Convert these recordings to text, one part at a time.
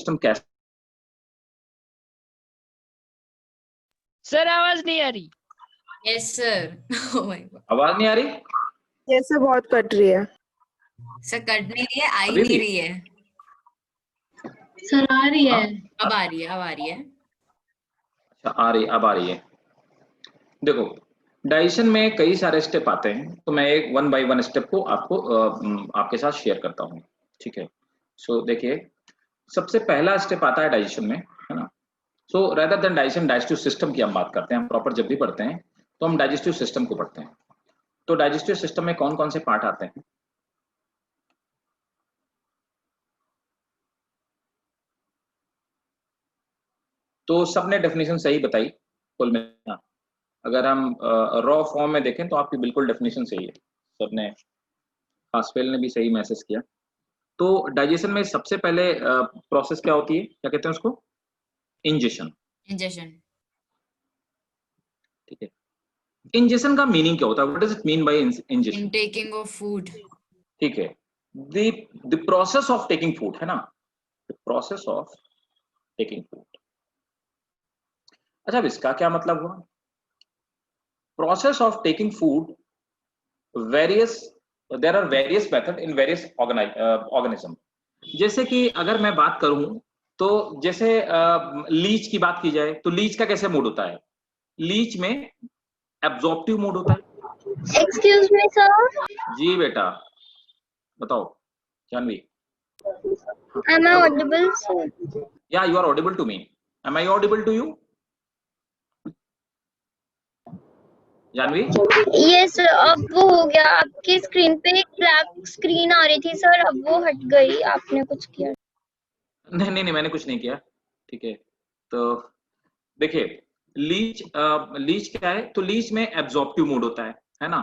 System कैसा? Sir आवाज नहीं आ रही। Yes sir. Oh my God आवाज नहीं आ रही? ये सब बहुत कट रही है सर, कट नहीं रही है, आ ही अभी नहीं भी? रही है। सर आ रही है। अब आ रही है, अब आ रही है। अच्छा आ रही, अब आ रही है। देखो, डाइजेशन में कई सारे स्टेप आते हैं, तो मैं एक 1 बाय 1 स्टेप को आपके साथ शेयर करता हूँ। ठीक है, सो देखिए, सबसे पहला स्टेप आता है डाइजेशन में, है ना। सो rather than digestion, digestive system की हम बात करते हैं। हम प्रॉपर जब भी पढ़ते हैं तो हम डाइजेस्टिव सिस्टम को पढ़ते हैं। तो डाइजेस्टिव सिस्टम में कौन कौन से पार्ट आते हैं? तो सबने डेफिनेशन सही बताई कुल में। अगर हम रॉ फॉर्म में देखें तो आपकी बिल्कुल डेफिनेशन सही है, सबने, हास्पेल ने भी सही मैसेज किया। तो डाइजेशन में सबसे पहले प्रोसेस क्या होती है, क्या कहते हैं उसको? इंजेशन। इंजेक्शन। ठीक है, इंजेशन का मीनिंग क्या होता है? What does it mean by ingestion? Intaking of food. ठीक है, the process of taking food, है ना, the process of taking food. अच्छा, अब इसका क्या मतलब हुआ? Process of taking food, various, there are various method in various organism. जैसे कि अगर मैं बात करूं तो जैसे लीच की बात की जाए तो लीच का कैसे मोड होता है? लीच में एब्जॉर्प्टिव मोड होता है। एक्सक्यूज मी सर, जी बेटा, बताओ Janvi. Am I audible sir? या you are audible to me, am I audible to you Janvi? Yes sir, अब वो हो गया, आपकी स्क्रीन पे एक ब्लैक स्क्रीन आ रही थी सर, अब वो हट गई, आपने कुछ किया? नहीं नहीं नहीं, मैंने कुछ नहीं किया। ठीक है, तो देखिए, लीच क्या है? तो लीच में एब्जॉर्प्टिव मोड होता है ना।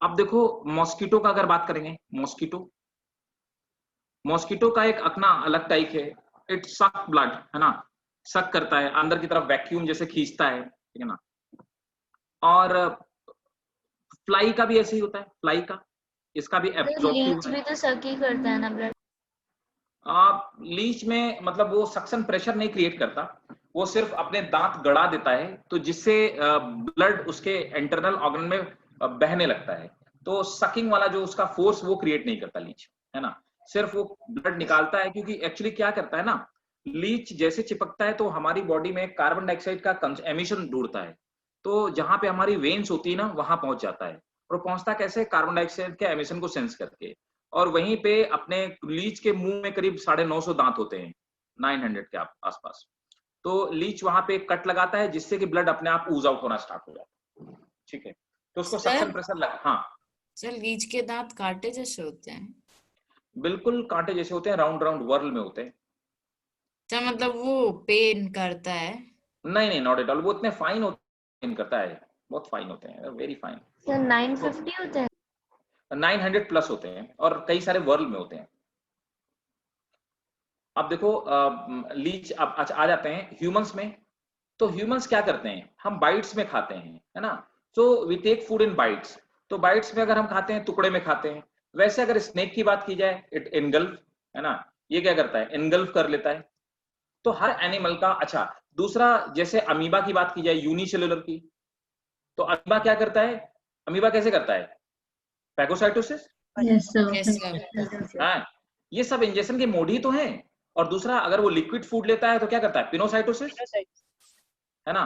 अब देखो, मॉस्किटो का अगर बात करेंगे, मॉस्किटो का एक अपना अलग टाइप है। इट सक ब्लड, है ना, सक करता है अंदर की तरफ, वैक्यूम जैसे खींचता है, ठीक है ना। और फ्लाई का भी ऐसे ही होता है, फ्लाई का, इसका भी एब्जॉर्प्टिव लीच भी तो सक ही करता है ना ब्लड? लीच में मतलब वो सक्शन प्रेशर नहीं क्रिएट करता, वो सिर्फ अपने दांत गड़ा देता है, तो जिससे ब्लड उसके इंटरनल ऑर्गन में बहने लगता है। तो सकिंग वाला जो उसका फोर्स वो क्रिएट नहीं करता लीच, है ना, सिर्फ वो ब्लड निकालता है। क्योंकि एक्चुअली क्या करता है ना, लीच जैसे चिपकता है तो हमारी बॉडी में कार्बन डाइऑक्साइड का एमिशन ढूंढता है, तो जहां पे हमारी वेन्स होती है ना वहां पहुंच जाता है। और पहुंचता कैसे? कार्बन डाइऑक्साइड के एमिशन को सेंस करके। और वहीं पे अपने लीच के मुंह में करीब 950 दांत होते हैं, 900 के आसपास। तो लीच वहां पे कट लगाता है जिससे कि ब्लड अपने आप ऊज आउट होना स्टार्ट हो जाता है। ठीक है, तो उसको सक्शन प्रेशर लगा। हाँ सर, लीच के दांत कांटे जैसे होते हैं? बिल्कुल कांटे जैसे होते हैं, राउंड राउंड वर्ल में होते हैं। क्या मतलब वो पेन करता है? नहीं नहीं, नॉट एट ऑल, वो इतने फाइन होते हैं, करता है, बहुत फाइन होते हैं, वेरी फाइन। सर 950 होते हैं? 900 प्लस होते हैं और कई सारे वर्ल में होते हैं। अब देखो, लीच अब अच्छा आ जाते हैं ह्यूमंस में। तो ह्यूमंस क्या करते हैं? हम बाइट्स में खाते हैं, है ना। So we take food in bites. तो बाइट्स में अगर हम खाते हैं, टुकड़े में खाते हैं। वैसे अगर स्नेक की बात की जाए, इट इनगल्फ, है ना, ये क्या करता है? इनगल्फ कर लेता है। तो हर एनिमल का, अच्छा दूसरा, जैसे अमीबा की बात की जाए, यूनिसेलुलर की, तो अमीबा क्या करता है? अमीबा कैसे करता है? Phagocytosis. Yes yes sir. Sir. हाँ, ये सब इंजेक्शन के मोड ही तो हैं। और दूसरा, अगर वो लिक्विड फूड लेता है तो क्या करता है? पिनोसाइटोसिस, है ना।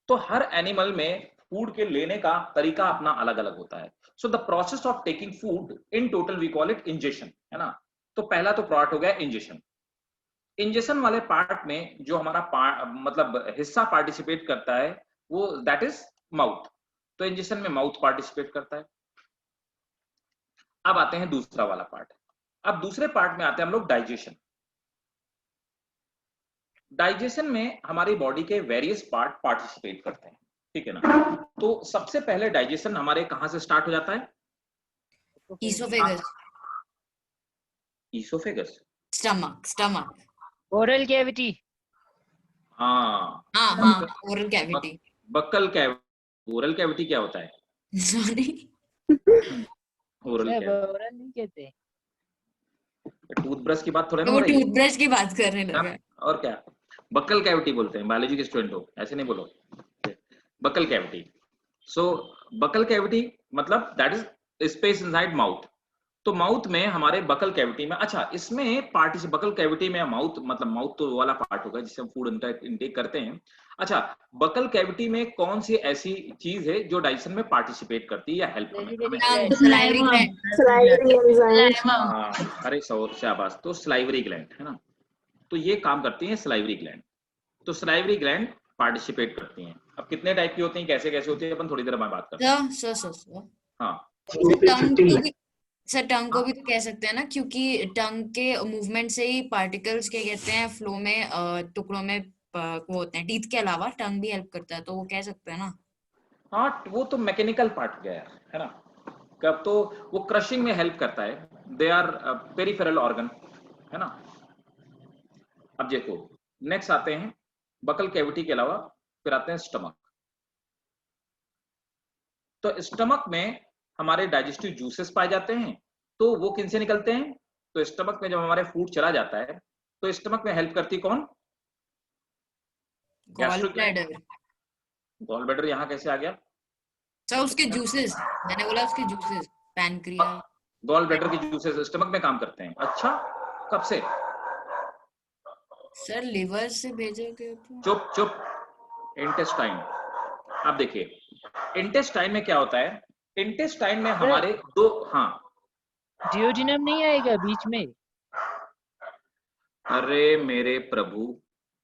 तो हर एनिमल में फूड के लेने का तरीका अपना अलग अलग होता है। So the process of taking food in total we call it ingestion, है ना। तो पहला तो पार्ट हो गया इंजेशन। इंजेशन वाले पार्ट में जो हमारा मतलब हिस्सा पार्टिसिपेट करता है, वो दैट इज माउथ। तो इंजेशन में माउथ पार्टिसिपेट करता है। अब आते हैं दूसरा वाला पार्ट। अब दूसरे पार्ट में आते हैं हम लोग डाइजेशन। डाइजेशन में हमारी बॉडी के वेरियस पार्ट पार्टिसिपेट करते हैं, ठीक है ना। तो सबसे पहले डाइजेशन हमारे कहां से स्टार्ट हो जाता है? Oesophagus. Oesophagus. Stomach, stomach. Oral cavity. हाँ हाँ हाँ, oral cavity. Buccal cavity. Oral cavity क्या होता है? सॉरी। ओरल कैविटी, ओरल नहीं कहते। टूथब्रश की बात थोड़ा ना वो हो रही है। टूथब्रश की बात करने लगा। और क्या, बक्कल कैविटी बोलते हैं, बायोलॉजी के स्टूडेंट हो, ऐसे नहीं बोलो, बक्कल कैविटी। सो बक्कल कैविटी मतलब that is space inside mouth. तो माउथ में हमारे बकल कैविटी में, अच्छा इसमें पार्टिसिपेट, बकल कैविटी में माउथ मतलब माउथ तो वाला पार्ट होगा जिससे हम फूड इंटेक करते हैं। अच्छा, बकल कैविटी में कौन सी ऐसी चीज है जो डाइजेशन में पार्टिसिपेट करती है या हेल्प टंग, सलाइवरी ग्लैंड। Salivary enzymes. हाँ, अरे शाबाश, तो स्लाइवरी ग्लैंड है ना, तो ये काम करती है स्लाइवरी ग्लैंड। तो स्लाइवरी ग्लैंड पार्टिसिपेट करती हैं। अब कितने टाइप की होती हैं, कैसे कैसे होती है, अपन थोड़ी देर बाद बात करते हैं। सर हाँ टंग को भी, सर टंग को भी तो कह सकते हैं ना, क्योंकि टंग के मूवमेंट से ही पार्टिकल्स क्या कहते हैं फ्लो में टुकड़ों में वो होते हैं। टीथ के अलावा टंग भी हेल्प करता है, तो वो कह सकते हैं ना। हाँ, वो तो मैकेनिकल पार्ट हो गया यार, है ना, कब तो वो क्रशिंग में हेल्प करता है, दे आर पेरिफेरल ऑर्गन, है ना। अब देखो नेक्स्ट आते हैं बकल कैविटी के अलावा, फिर आते हैं स्टमक। तो स्टमक में हमारे डाइजेस्टिव जूसेस पाए जाते हैं, तो वो किन से निकलते हैं, तो स्टमक में जब हमारे फूड चला जाता है तो स्टमक में हेल्प करती कौन, गॉल ब्लैडर। गॉल ब्लैडर यहाँ कैसे आ गया, सर उसके जूसेस, मैंने बोला उसके जूसेस, पैनक्रियास। गॉल ब्लैडर के जूसेस स्टमक में काम करते हैं। अच्छा, कब से, सर लिवर से भेजे गए थे। चुप चुप, इंटेस्टाइन। अब देखिए इंटेस्टाइन में क्या होता है, इंटेस्टाइन में हमारे दो, हाँ डियोजिनम नहीं आएगा बीच में? अरे मेरे प्रभु,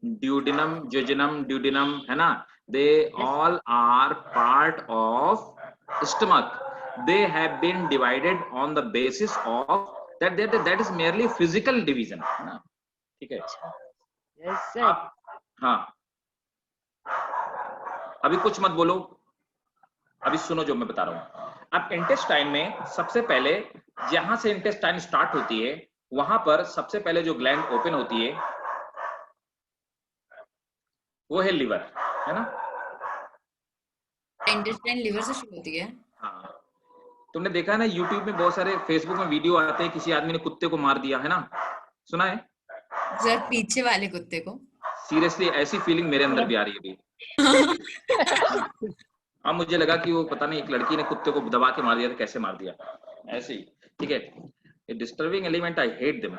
ड्यूडिनम, जोजिनम, ड्यूडिनम है ना, they all are part of stomach, they have been divided on the basis of that is merely physical division, है ना, ठीक है। Yes sir. आप, हाँ अभी कुछ मत बोलो, अभी सुनो जो मैं बता रहा हूं। अब इंटेस्टाइन में सबसे पहले जहां से इंटेस्टाइन स्टार्ट होती है वहां पर सबसे पहले जो ग्लैंड ओपन होती है वो है लिवर, है ना। इंटेस्टाइन लिवर से शुरू होती है। हाँ, तुमने देखा ना यूट्यूब में बहुत सारे, फेसबुक में वीडियो आते हैं किसी आदमी ने कुत्ते को मार दिया, है ना, सुना है। सर पीछे वाले कुत्ते को। सीरियसली ऐसी फीलिंग मेरे अंदर भी आ रही है अभी। अब मुझे लगा कि वो पता नहीं एक लड़की ने कुत्ते को दबा के मार दिया था, कैसे मार दिया, ऐसे ही, ठीक है। ये disturbing element, I hate them.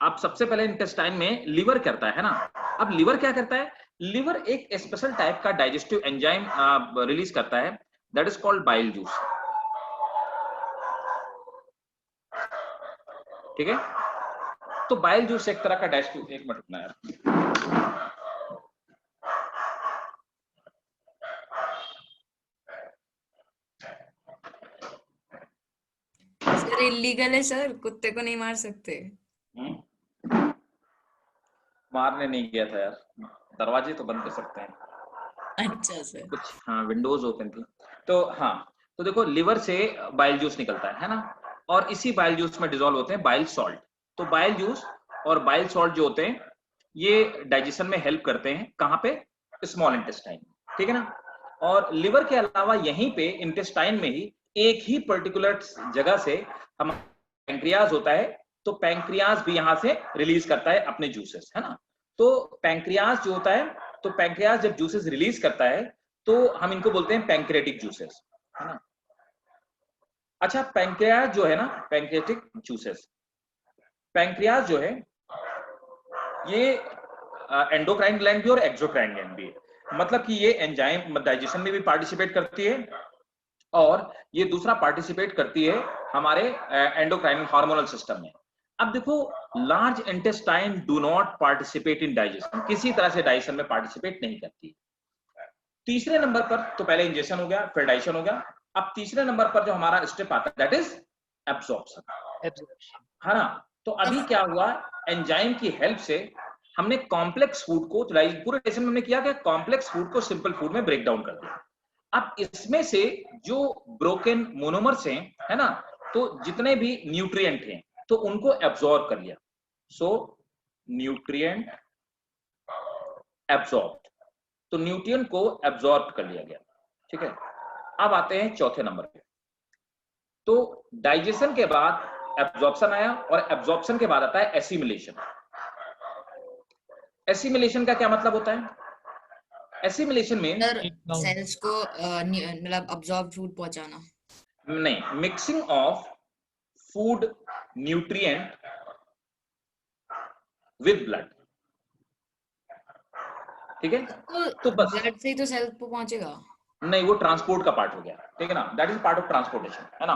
अब सबसे पहले इंटेस्टाइन में लिवर करता है ना। अब लिवर क्या करता है, लिवर एक स्पेशल टाइप का डाइजेस्टिव एंजाइम रिलीज करता है, that is called bile juice, ठीक है। तो बाइल जूस एक तरह का डाइजेस्टिव, एक मिनट रुकना यार, सर इलीगल है सर, कुत्ते को नहीं मार सकते। मारने नहीं गया था यार, दरवाजे तो बंद कर सकते हैं अच्छा सर। कुछ, हाँ विंडोज ओपन थी। तो हाँ, तो देखो लिवर से बाइल जूस निकलता है ना, और इसी बाइल जूस में डिसॉल्व होते हैं बाइल सॉल्ट। तो बाइल जूस और बाइल सॉल्ट जो होते हैं ये डाइजेशन में हेल्प करते हैं, कहाँ पे, स्मॉल इंटेस्टाइन, ठीक है ना। और लिवर के अलावा यहीं पे इंटेस्टाइन में ही एक ही पर्टिकुलर जगह से हम पैंक्रियाज होता है, तो पैंक्रियाज भी यहाँ से रिलीज करता है अपने जूसेस, है ना। तो पैंक्रियाज जो होता है, तो पैंक्रियाज जब जूसेस रिलीज करता है तो हम इनको बोलते हैं पैंक्रेटिक जूसेस, है ना। अच्छा, पैंक्रियाज जो है ना, पैंक्रेटिक जूसेस, पैंक्रियाज जो है ये एंडोक्राइन ग्लैंड भी और एक्सोक्राइन ग्लैंड भी है, मतलब कि ये एंजाइम डाइजेशन में भी पार्टिसिपेट करती है और ये दूसरा पार्टिसिपेट करती है हमारे एंडोक्राइन हार्मोनल सिस्टम में। अब देखो large intestine do not participate in digestion, किसी तरह से डाइजेशन में पार्टिसिपेट नहीं करती। तीसरे नंबर पर, तो पहले इंजेशन हो गया फिर डाइजेशन हो गया, अब तीसरे नंबर पर जो हमारा स्टेप आता है दैट इज एब्जॉर्प्शन, है ना। तो अभी क्या हुआ, एंजाइम की हेल्प से हमने कॉम्प्लेक्स फूड को, पूरे डाइजेशन में हमने किया कि कॉम्प्लेक्स फूड को सिंपल फूड में ब्रेक डाउन कर दिया। अब इसमें से जो ब्रोकन मोनोमर्स हैं, है ना, तो जितने भी न्यूट्रिएंट हैं तो उनको एब्जॉर्ब कर लिया। सो न्यूट्रिएंट एब्जॉर्ब, तो न्यूट्रिएंट को एब्जॉर्ब कर लिया गया, ठीक है। अब आते हैं चौथे नंबर पे। तो डाइजेशन के बाद एब्जॉर्प्शन आया, और एब्जॉर्प्शन के बाद आता है एसिमिलेशन। एसिमिलेशन का क्या मतलब होता है? एसिमिलेशन में सेल्स को मतलब अब्जॉर्ब फूड पहुंचाना नहीं, mixing of food nutrient with blood, ठीक है। तो बस ब्लड से ही तो सेल को पहुंचेगा। नहीं, वो ट्रांसपोर्ट का पार्ट हो गया, ठीक है ना, that is part of transportation, है ना,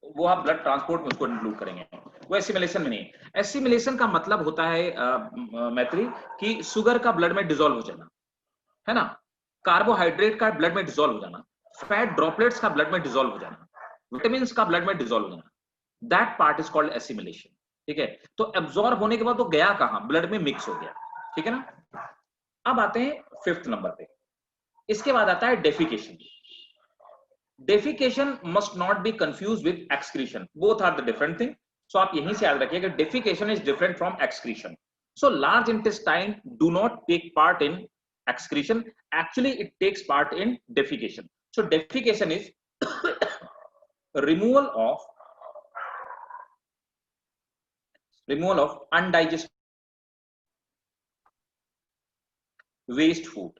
वो आप ब्लड ट्रांसपोर्ट में उसको इंक्लूड करेंगे, वो एसिमिलेशन में नहीं। एसिमिलेशन का मतलब होता है मैत्री कि शुगर का ब्लड में डिसॉल्व हो जाना, है ना, कार्बोहाइड्रेट का ब्लड में डिसॉल्व हो जाना, फैट ड्रॉपलेट्स का ब्लड में डिसॉल्व हो जाना, विटामिन का ब्लड में डिसॉल्व हो जाना, that part is called assimilation, ठीक है। तो एब्जॉर्ब होने के बाद वो गया कहां? ब्लड में मिक्स हो गया, ठीक है ना। अब आते हैं 5th नंबर पे। इसके बाद आता है defecation. Defecation must not be confuse with excretion, both are the different thing. So आप यहीं से याद रखिएगा, defecation is different from excretion. So large intestine do not take part in excretion, actually it takes part in defecation. So defecation is removal of undigested waste food,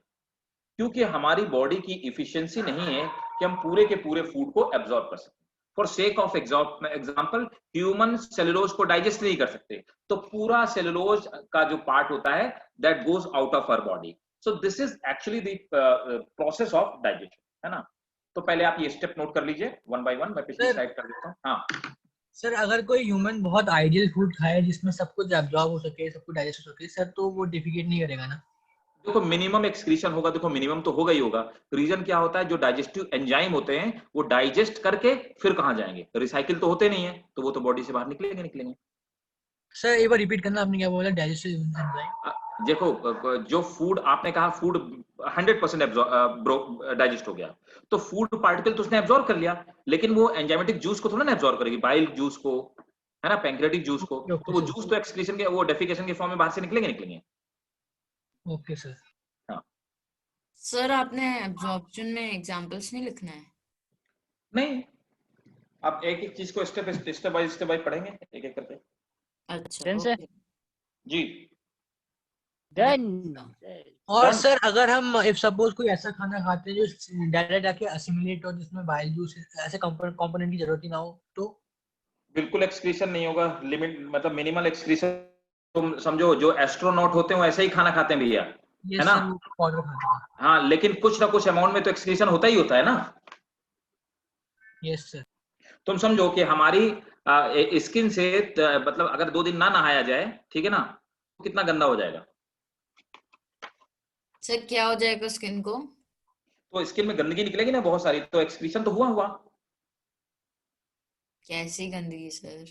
क्योंकि हमारी body की efficiency नहीं है कि हम पूरे के पूरे फूड को एब्जॉर्ब कर सकते। For sake of example, human cellulose को डाइजेस्ट नहीं कर सकते, तो पूरा सेलुलोज का जो पार्ट होता है that goes out of our body. So this is actually the process of digestion, है ना। तो पहले आप ये स्टेप नोट कर लीजिए वन बाय वन, मैं पिछली स्लाइड कर देता हूँ। हाँ सर, अगर कोई ह्यूमन बहुत आइडियल फूड खाए जिसमें सब कुछ एब्जॉर्ब हो सके, सब कुछ डाइजेस्ट हो सके सर, तो वो डिफिकेट नहीं करेगा ना? देखो मिनिमम एक्सक्रीशन होगा, देखो मिनिमम तो होगा ही होगा। रीजन क्या होता है, जो डाइजेस्टिव एंजाइम होते हैं वो डाइजेस्ट करके फिर कहाँ जाएंगे, रिसाइकिल तो होते नहीं है, तो वो तो बॉडी से बाहर निकलेंगे। सर एक बार रिपीट करना, आपने क्या बोला? Digestive enzyme? देखो जो फूड आपने कहा, फूड 100% डाइजेस्ट हो गया, तो फूड पार्टिकल तो उसने एब्जॉर्ब कर लिया, लेकिन वो एंजाइमेटिक जूस को थोड़ा ना एब्जॉर्ब करेगी, बाइल जूस को, है ना, पैंक्रियाटिक जूस को, तो वो जूस तो एक्सक्रीशन के, वो डेफिकेशन के फॉर्म में बाहर से निकलेंगे। Okay sir. हाँ सर, आपने एब्जॉर्प्शन में एग्जांपल्स नहीं लिखना है? नहीं, आप एक एक चीज को स्टेप बाय स्टेप पढ़ेंगे, एक एक करके। अच्छा सर जी डन। और सर अगर हम इफ सपोज कोई ऐसा खाना खाते हैं जो डायरेक्ट आके असिमिलेट हो, जिसमें बाइल जूस ऐसे कंपोनेंट की जरूरत ही ना हो, तो बिल्कुल एक्सक्रीशन नहीं होगा, लिमिट मतलब मिनिमल एक्सक्रीशन। तुम समझो जो एस्ट्रोनॉट होते हैं वो ऐसे ही खाना खाते हैं भैया, है ना। पाउडर खाते हैं। हाँ, लेकिन कुछ ना कुछ अमाउंट में तो एक्सक्रीशन होता ही होता है ना। Yes sir. तुम समझो कि हमारी स्किन से मतलब अगर 2 दिन ना नहाया जाए, ठीक है ना, तो कितना गंदा हो जाएगा। सर क्या हो जाएगा स्किन को? तो स्किन में गंदगी निकलेगी ना बहुत सारी, तो एक्सक्रीशन तो हुआ। कैसी गंदगी सर?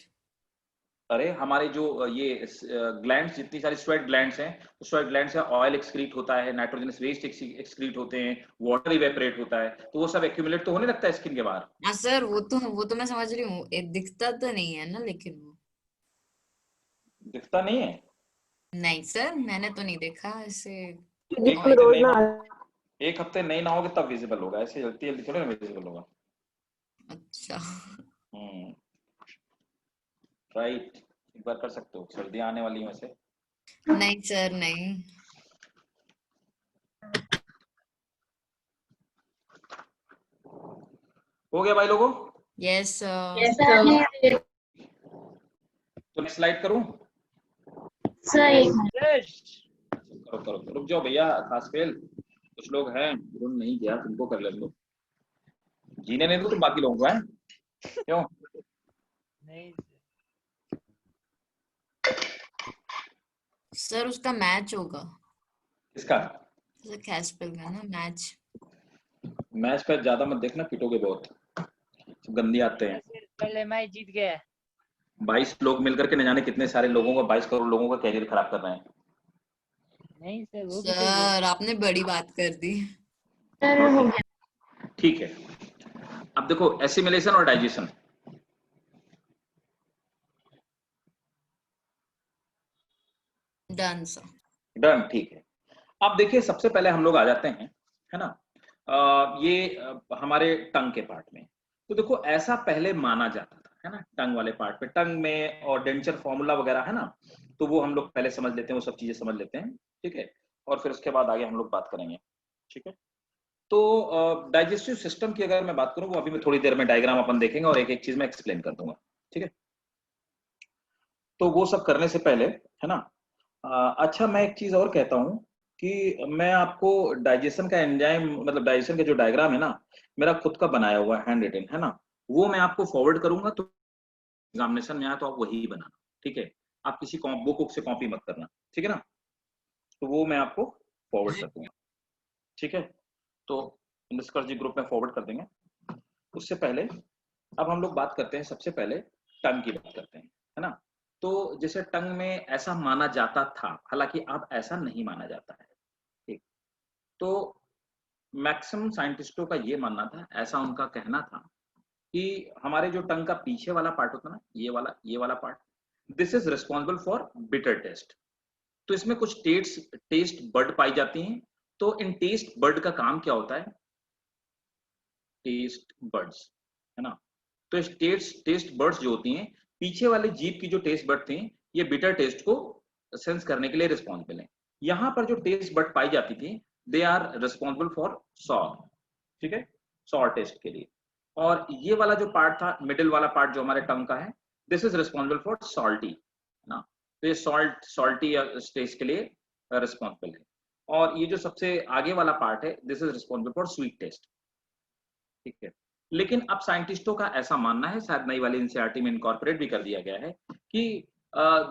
अरे हमारे जो ये ग्लैंड्स, जितनी सारी स्वेट ग्लैंड्स हैं, तो स्वेट ग्लैंड से ऑयल एक्सक्रीट होता है, नाइट्रोजनस वेस्ट एक्सक्रीट होते हैं, वाटर इवेपोरेट होता है, तो वो सब एक्यूमुलेट तो होने लगता है स्किन के बाहर। हाँ सर, वो तो मैं समझ रही हूँ, दिखता तो नहीं है ना, लेकिन वो दिखता नहीं है। नहीं सर, मैंने तो नहीं देखा ऐसे। एक हफ्ते नहीं नहाओगे तब विजिबल होगा, ऐसे जल्दी जल्दी थोड़ा विजिबल होगा। अच्छा राइट, एक बार कर सकते हो, सर्दी आने वाली है वैसे। नहीं सर नहीं। हो गया भाई लोगों? यस तो नेक्स्ट स्लाइड करूं? करो, रुक जाओ भैया, खास फेल कुछ लोग हैं उन्होंने नहीं किया, तुमको कर ले लो, जीने नहीं दो तुम बाकी लोगों को, है क्यों? नहीं सर, उसका मैच होगा। इसका सर कैस्पेल का ना मैच पे ज्यादा मत देखना, पिटोगे बहुत, सब गंदी आते हैं। पहले मैं जीत गया। 22 लोग मिलकर के न जाने कितने सारे लोगों का, 22 करोड़ लोगों का कैरियर खराब कर रहे हैं। नहीं सर, वो सर आपने बड़ी बात कर दी। ठीक है, अब देखो एसिमिलेशन और डाइजेशन। Done sir. डन, ठीक है। अब देखिए सबसे पहले हम लोग आ जाते हैं, है ना, हमारे टंग के पार्ट में। तो देखो ऐसा पहले माना जाता था, है ना, टंग वाले पार्ट पे, टंग में और डेंचर फॉर्मूला वगैरह है ना, तो वो हम लोग पहले समझ लेते हैं, वो सब चीजें समझ लेते हैं, ठीक है, और फिर उसके बाद आगे हम लोग बात करेंगे, ठीक है। तो डाइजेस्टिव सिस्टम की अगर मैं बात करूं, वो अभी मैं थोड़ी देर में डायग्राम अपन देखेंगे और एक एक चीज में एक्सप्लेन कर दूंगा, ठीक है। तो वो सब करने से पहले, है ना, अच्छा मैं एक चीज और कहता हूं कि मैं आपको डाइजेशन का एंजाइम, मतलब डाइजेशन का जो डायग्राम है ना, मेरा खुद का बनाया हुआ हैंड रिटन है ना, वो मैं आपको फॉरवर्ड करूंगा, तो एग्जामिनेशन में आया तो आप वही बनाना, ठीक है। आप किसी बुक से कॉपी मत करना, ठीक है ना, तो वो मैं आपको फॉरवर्ड कर दूंगा, ठीक है। तो निष्कर्ष जी ग्रुप में फॉरवर्ड कर देंगे। उससे पहले अब हम लोग बात करते हैं, सबसे पहले टंग की बात करते हैं, है ना। तो जैसे टंग में ऐसा माना जाता था, हालांकि अब ऐसा नहीं माना जाता है, ठीक। तो मैक्सिमम साइंटिस्टों का ये मानना था, ऐसा उनका कहना था कि हमारे जो टंग का पीछे वाला पार्ट होता है ना, ये वाला part, this is responsible for bitter taste. तो इसमें कुछ टेस्ट बर्ड पाई जाती हैं। तो इन टेस्ट बर्ड का काम क्या होता है, टेस्ट बर्ड्स, है ना। तो इस टेस्ट बर्ड्स जो होती हैं, पीछे वाले जीभ की जो टेस्ट बर्ड थी, ये बिटर टेस्ट को सेंस करने के लिए रिस्पॉन्सिबल है। यहाँ पर जो टेस्ट बर्ड पाई जाती थी, they are responsible for sour, ठीक है, सॉर टेस्ट के लिए। और ये वाला जो पार्ट था, मिडिल वाला पार्ट जो हमारे टंग का है, this is responsible for salty, है ना। तो ये सॉल्टी टेस्ट के लिए रिस्पॉन्सिबल है। और ये जो सबसे आगे वाला पार्ट है, this is responsible for sweet taste, ठीक है। लेकिन अब साइंटिस्टों का ऐसा मानना है, शायद नई वाली एनसीईआरटी में इनकॉर्पोरेट भी कर दिया गया है, कि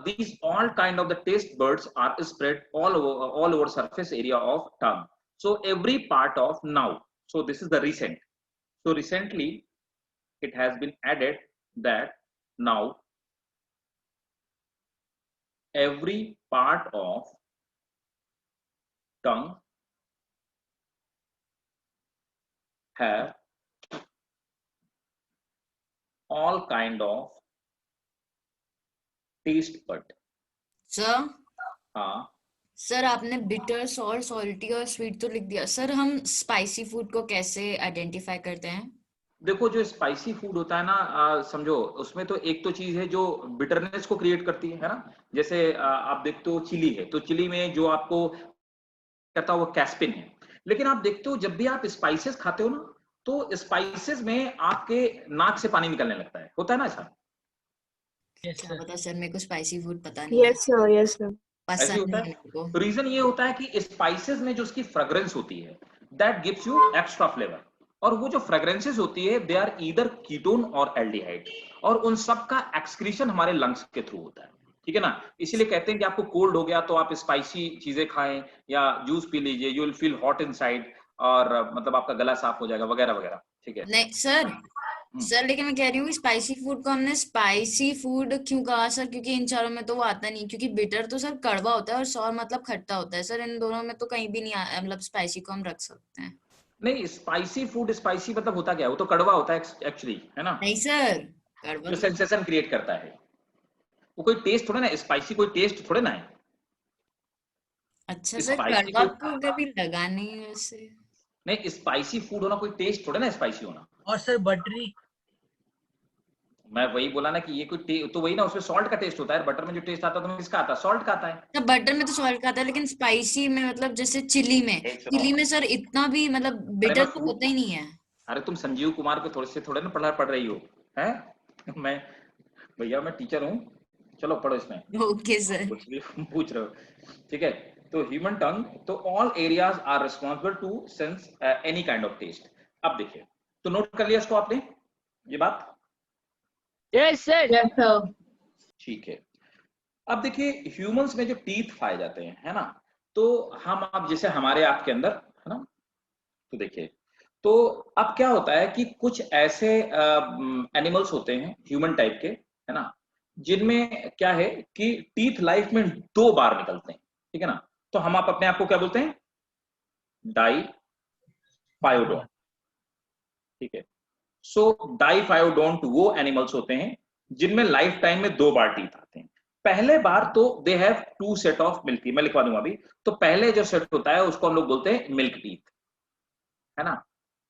these all kind of the taste buds are spread all over surface area of tongue. So every part of now, so this is the recent. So recently it has been added that now every part of tongue have all kind of taste bud. Sir हाँ, sir आपने bitter, sorry, salty और sweet तो लिख दिया, sir हम spicy food को कैसे identify करते हैं? देखो जो स्पाइसी फूड होता है ना, समझो उसमें तो एक तो चीज है जो बिटरनेस को क्रिएट करती है ना। जैसे आप देखते हो चिली है, तो चिली में जो आपको करता है वो कैस्पिन है। लेकिन आप देखते हो जब भी आप स्पाइसेस खाते हो ना, तो स्पाइसेस में आपके नाक से पानी निकलने लगता है, होता है ना ऐसा। Yes, क्या sir. पता सर, मेरे को स्पाइसी फूड पता नहीं है, Yes, sir. Yes, sir. ऐसे पसंद होता नहीं है है। मेरे को। तो रीजन ये होता है कि स्पाइसेस में जो उसकी फ्रेग्रेंस होती है, that gives you extra flavour. और वो जो फ्रेग्रेंसेस होती है, दे आर ईदर कीटोन और एल्डिहाइड, और उन सब का एक्सक्रीशन हमारे लंग्स के थ्रू होता है, ठीक है ना। इसीलिए कहते हैं कि आपको कोल्ड हो गया तो आप स्पाइसी चीजें खाएं या जूस पी लीजिए, you will feel hot inside, और मतलब आपका गला साफ हो जाएगा वगैरह वगैरह, ठीक है। नहीं सर लेकिन मैं कह रही हूँ स्पाइसी फूड को हमने स्पाइसी फूड क्यों कहा सर? क्योंकि इन चारों में तो वो आता नहीं, क्योंकि बिटर तो सर कड़वा होता है और सॉर मतलब खट्टा होता है सर, इन दोनों में तो कहीं भी नहीं मतलब स्पाइसी को हम रख सकते हैं। नहीं, स्पाइसी फूड, स्पाइसी मतलब होता क्या है, वो तो कड़वा होता है एक्चुअली, है ना, नहीं सर, कड़वा जो सेंसेशन क्रिएट करता है। वो कोई टेस्ट थोड़ा ना, स्पाइसी कोई टेस्ट थोड़े ना है। अच्छा सर, स्पाइसी कड़वा कोई, तो कभी लगा नहीं है वैसे। नहीं स्पाइसी फूड होना कोई टेस्ट थोड़े ना, स्पाइसी होना। और सर बटरी, मैं वही बोला ना कि ये कोई तो वही ना, उसमें सॉल्ट का टेस्ट होता है। बटर में जो टेस्ट आता है तो किसका आता है, सॉल्ट का आता है। तो बटर में तो सॉल्ट का आता है, लेकिन स्पाइसी में मतलब जैसे चिली में सर इतना भी मतलब बिटर मैं तो फूड, होता ही नहीं है। अरे तुम संजीव कुमार को थोड़े ना पढ़ रही हो, हैं? मैं भैया मैं टीचर हूँ, चलो पढ़ो इसमें, ओके सर। कुछ भी पूछ रहे हो, ठीक है। तो ह्यूमन टंग, तो all areas are responsible to sense any kind of taste. अब देखिए, तो नोट कर लिया इसको आपने, ये बात, यस सर। Yes, sir. ठीक है। अब देखिए ह्यूमंस में जो टीथ पाए जाते हैं, है ना, तो हम आप जैसे हमारे आपके अंदर, है ना, तो देखिए, तो अब क्या होता है कि कुछ ऐसे एनिमल्स होते हैं ह्यूमन टाइप के, है ना, जिनमें क्या है कि टीथ लाइफ में 2 बार निकलते हैं, ठीक है ना। तो हम आप अपने आप को क्या बोलते हैं, डाइफायोडोंट, ठीक है। सो डाइफायोडोंट वो एनिमल्स होते हैं जिनमें लाइफ टाइम में 2 बार टीथ आते हैं। पहले बार तो they have 2 set of milk teeth, मैं लिखवा दूंगा अभी। तो पहले जो सेट होता है उसको हम लोग बोलते हैं मिल्क टीथ, है ना।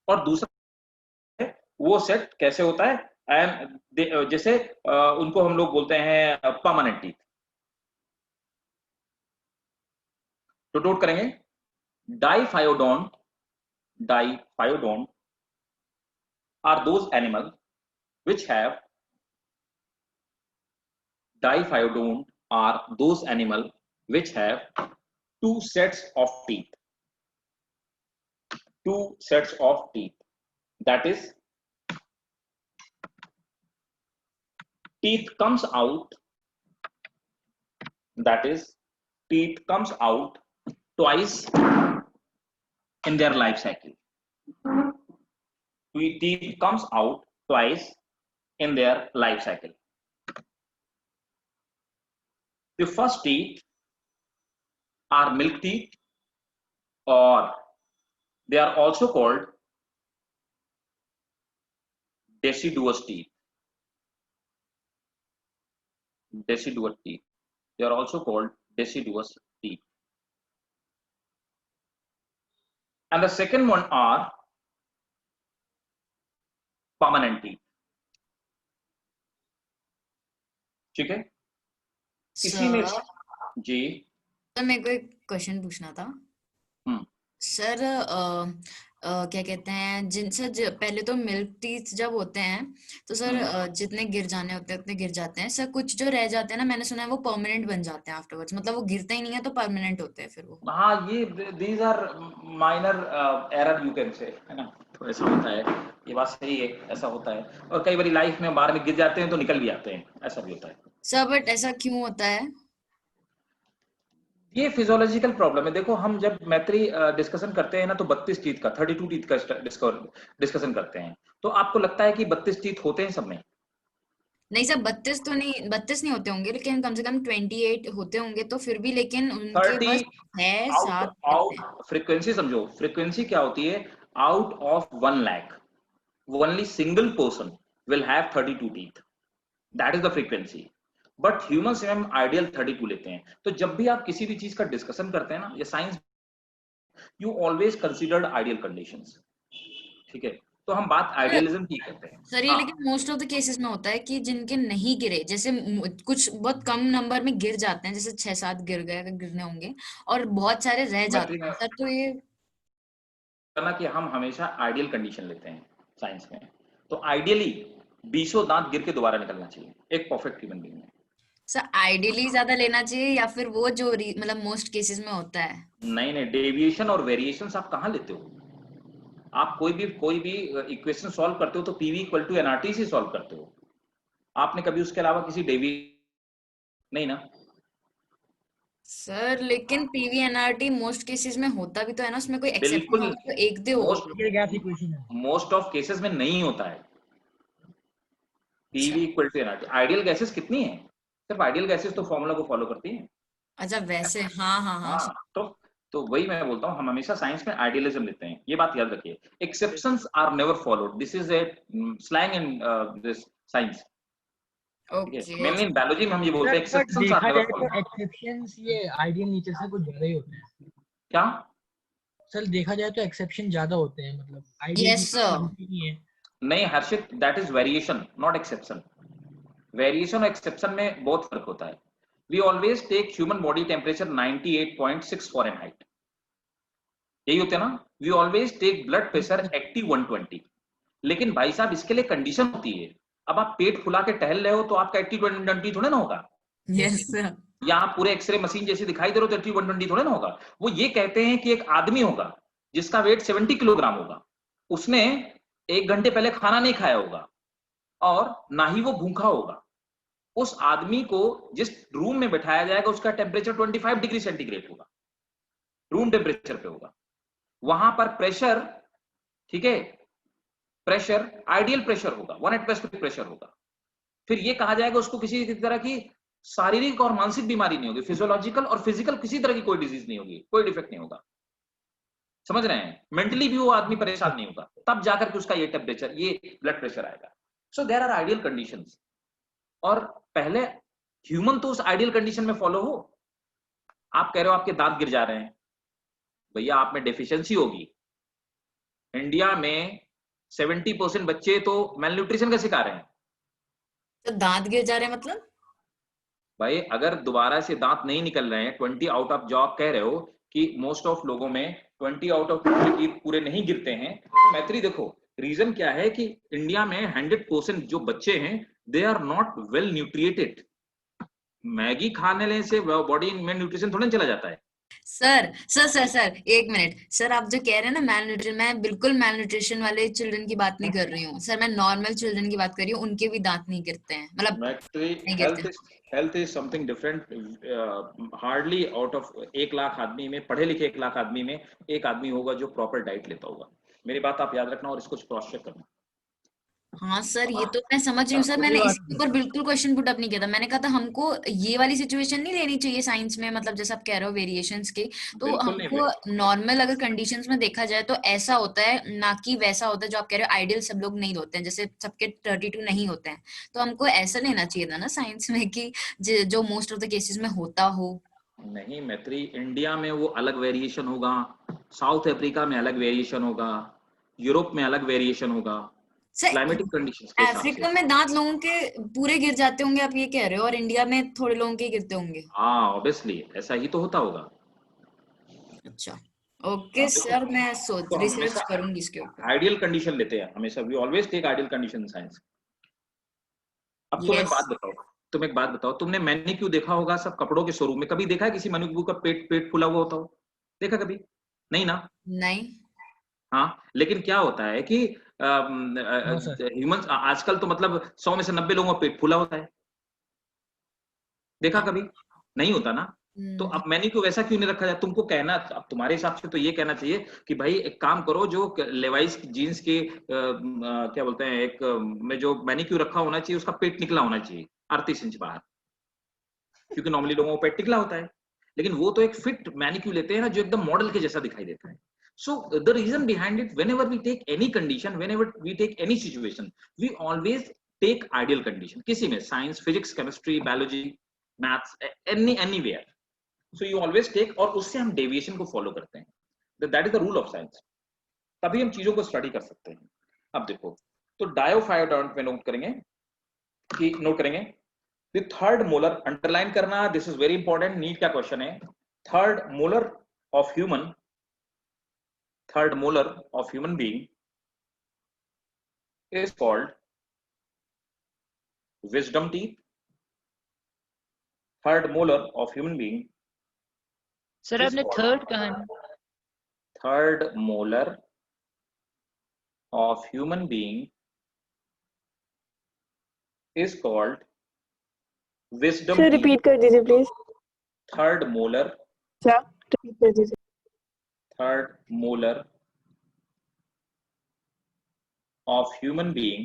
और दूसरा वो सेट कैसे होता है, एंड जैसे उनको हम लोग बोलते हैं परमानेंट टीथ। तो नोट करेंगे, diphyodont are those animals which have diphyodont are those animal which have two sets of teeth. Two sets of teeth. That is, teeth comes out. That is, teeth comes out twice in their life cycle. Teeth comes out twice in their life cycle. The first teeth are milk teeth, or they are also called deciduous teeth. Deciduous teeth. They are also called deciduous teeth. And the second one are permanent teeth. ठीक है, इसी में जी तो मेरे को एक question पूछना था सर। क्या कहते हैं, जिनसे पहले तो मिल्क टीथ जब होते हैं तो सर जितने गिर जाने होते हैं उतने गिर जाते हैं सर, कुछ जो रह जाते हैं ना, मैंने सुना है वो परमानेंट बन जाते हैं आफ्टरवर्ड्स, मतलब वो गिरते ही नहीं है तो परमानेंट होते हैं फिर वो। हाँ, ये these are minor error you can say, है ना, तो ऐसा होता है, ये बात सही है, ऐसा होता है। और कई बार लाइफ में बाहर में गिर जाते हैं तो निकल भी आते हैं, ऐसा भी होता है सर। बट ऐसा क्यों होता है? ये फिजियोलॉजिकल प्रॉब्लम है। देखो, हम जब मैत्री डिस्कशन करते हैं ना तो 32 टीथ का 32 टीथ का डिस्कशन करते हैं, तो आपको लगता है कि 32 टीथ होते हैं सब में? नहीं सर, 32 तो नहीं, 32 नहीं होते होंगे, लेकिन कम से कम 28 होते होंगे तो फिर भी, लेकिन उनके बस 6-7 फ्रीक्वेंसी समझो, फ्रीक्वेंसी क्या होती है? Out of 1 lakh only single person will have 32 teeth, that is the frequency. But humans में हम आइडियल 32 लेते हैं। तो जब भी आप किसी भी चीज का डिस्कशन करते हैं ना, ये science, you always considered ideal conditions, ठीक है? तो हम बात आइडियलिज्म की करते हैं सर। ये लेकिन मोस्ट ऑफ द केसेस में होता है कि जिनके नहीं गिरे, जैसे कुछ बहुत कम नंबर में गिर जाते हैं, जैसे 6-7 गिर गए, गिरने होंगे, और बहुत सारे रह जाते हैं सर। तो ये करना कि हम हमेशा आइडियल कंडीशन लेते हैं साइंस में। तो आइडियली 20 दांत गिर के दोबारा निकलना चाहिए एक परफेक्ट ह्यूमन बीइंग में। सर आइडियली ज्यादा लेना चाहिए या फिर वो जो मतलब मोस्ट केसेस में होता है? नहीं, डेविएशन और वेरिएशंस आप कहाँ लेते हो? आप कोई भी इक्वेशन सॉल्व करते हो तो पीवी इक्वल टू एनआरटी से सॉल्व करते हो। आपने कभी उसके अलावा किसी नहीं ना सर? लेकिन पीवी एनआरटी मोस्ट केसेस में होता भी तो है ना, उसमें कोई एक्सेप्शन होगा तो एक दे होगा। मोस्ट ऑफ केसेस में नहीं होता है PV equal to NRT. Ideal gases कितनी है? सिर्फ आइडियल गैसेस तो फॉर्मूला को फॉलो करती हैं। अच्छा, वैसे हाँ। तो वही मैं बोलता हूँ, हम हमेशा साइंस में आइडियलिज्म लेते हैं, ये बात याद रखिए। Exceptions are never followed, this is a slang in this science. Okay, mainly in biology में हम ये बोलते हैं exceptions are never followed. Exceptions ये आइडियल नेचर से कुछ ज्यादा ही होते हैं क्या सर? देखा जाए तो एक्सेप्शन ज्यादा होते हैं, मतलब आइडियल यस सर। नहीं है। नहीं Harshit, that is variation not exception. Variation और एक्सेप्शन में बहुत फर्क होता है। We always take human body temperature 98.6 Fahrenheit. यही होते हैं ना? We always take blood pressure 80-120. लेकिन भाई साहब, इसके लिए कंडीशन होती है। अब आप पेट फुला के टहल रहे हो तो आपका 80-120 थोड़े ना होगा। Yes sir. या आप पूरे एक्सरे मशीन जैसे दिखाई दे रहे हो तो 80-120 थोड़े ना होगा। वो ये कहते हैं कि एक आदमी होगा जिसका वेट 70 किलोग्राम होगा, उसने 1 घंटे पहले खाना नहीं खाया होगा और ना ही वो भूखा होगा। उस आदमी को जिस रूम में बैठाया जाएगा उसका टेम्परेचर 25 डिग्री सेंटीग्रेड होगा, रूम टेम्परेचर पे होगा। वहां पर प्रेशर, ठीक है, प्रेशर आइडियल प्रेशर होगा, 1 एटमॉस्फेरिक प्रेशर होगा। फिर ये कहा जाएगा उसको किसी तरह की शारीरिक और मानसिक बीमारी नहीं होगी, फिजियोलॉजिकल और फिजिकल किसी तरह की कोई डिजीज नहीं होगी, कोई डिफेक्ट नहीं होगा। समझ रहे हैं? मेंटली भी वो आदमी परेशान नहीं होगा, तब जाकर के उसका ये टेम्परेचर, ये ब्लड प्रेशर आएगा। So there are ideal conditions. और पहले ह्यूमन तो उस आइडियल कंडीशन में फॉलो हो। आप कह रहे हो आपके दांत गिर जा रहे हैं, भैया आप में डेफिशिएंसी होगी। इंडिया में 70% बच्चे तो मेल न्यूट्रिशन का शिकार हैं। तो दांत गिर जा रहे हैं मतलब? भाई अगर दोबारा से दांत नहीं निकल रहे हैं, 20 आउट ऑफ जो आप कह रहे हो कि मोस्ट ऑफ लोगों में 20 आउट ऑफ 20 पूरे नहीं गिरते हैं, तो मैत्री देखो रीजन क्या है कि इंडिया में 100% जो बच्चे हैं they are not well nutriated. Maggi खाने से बॉडी में न्यूट्रिशन थोड़ा चला जाता है। सर सर सर सर एक मिनट सर, आप जो कह रहे हैं ना मैल न्यूट्रिशन, मैं बिल्कुल मैल न्यूट्रिशन वाले चिल्ड्रन की बात नहीं कर रही हूँ सर, मैं नॉर्मल चिल्ड्रन की बात कर रही हूँ, उनके भी दांत नहीं गिरते हैं, मतलब नहीं गिरते। Health is something different. Hardly out of 1 lakh आदमी में, पढ़े लिखे 1 लाख आदमी में एक आदमी होगा जो प्रॉपर डाइट लेता होगा। मेरी बात आप याद रखना और इसको क्रॉस चेक करना। हाँ सर ये तो मैं समझ रही हूँ सर, मैंने इसके ऊपर बिल्कुल क्वेश्चन पुट अप नहीं किया था, मैंने कहा था हमको ये वाली सिचुएशन नहीं लेनी चाहिए साइंस में, मतलब जैसे आप कह रहे हो वेरिएशंस के, तो बिल्कुल नहीं हमको नॉर्मल अगर कंडीशंस में देखा जाए तो ऐसा होता है, ना कि वैसा होता है जो आप कह रहे हो आइडियल सब लोग नहीं होते हैं, जैसे सबके 32 नहीं होते हैं, तो हमको ऐसा लेना चाहिए था ना साइंस में कि जो मोस्ट ऑफ द केसेस में होता हो। नहीं मैत्री, इंडिया में वो अलग वेरिएशन होगा, साउथ अफ्रीका में अलग वेरिएशन होगा, यूरोप में अलग वेरिएशन होगा, क्लाइमेटिक कंडीशंस के हिसाब अफ्रीका से। में दांत लोगों के पूरे गिर जाते होंगे आप ये कह रहे हो, और इंडिया में थोड़े लोगों के गिरते होंगे? हाँ ऑब्वियसली ऐसा ही तो होता होगा। अच्छा ओके सर, मैं तो रिसर्च करूंगी इसके ऊपर। आइडियल कंडीशन लेते हैं हमेशा, we always take ideal condition in science. अब तुम एक बात बताओ, तुमने मैनिक्यू देखा होगा सब कपड़ों के शोरूम में, कभी देखा है किसी मैनिक्यू का पेट फूला हुआ होता हो? देखा कभी? नहीं ना? नहीं। हाँ, लेकिन क्या होता है कि ह्यूमंस आजकल तो मतलब 100 में से 90 लोगों का पेट फूला होता है। देखा कभी? नहीं होता ना? तो अब मैनिक्यू वैसा क्यों नहीं रखा जाए? तुमको कहना, अब तुम्हारे हिसाब से तो ये कहना चाहिए कि भाई एक काम करो, जो लेवाइस जीन्स के क्या बोलते हैं, एक में जो मैनिक्यू रखा होना चाहिए उसका पेट निकला होना चाहिए 38 इंच बाहर, क्योंकि नॉर्मली लोगों को पेट निकला होता है, लेकिन वो तो एक फिट मैनिक्यू लेते हैं ना जो एकदम मॉडल के जैसा दिखाई देता है। So the reason behind it, whenever we take any condition, whenever we take any situation, we always take ideal condition. किसी में science, physics, chemistry, biology, maths, anywhere. So you always take, और उससे हम deviation को follow करते हैं. That is the rule of science. तभी हम चीजों को स्टडी कर सकते हैं। अब देखो, तो डायोफायोडांट में नोट करेंगे the third molar, अंडरलाइन करना, this is very important, NEET का क्वेश्चन है। third molar of human being is called wisdom teeth. Third molar of human being sir आपने थर्ड कहा? third molar of human being is called wisdom sir teeth. Repeat कर दीजिए please. Third molar, क्या repeat कर दीजिए? third molar of human being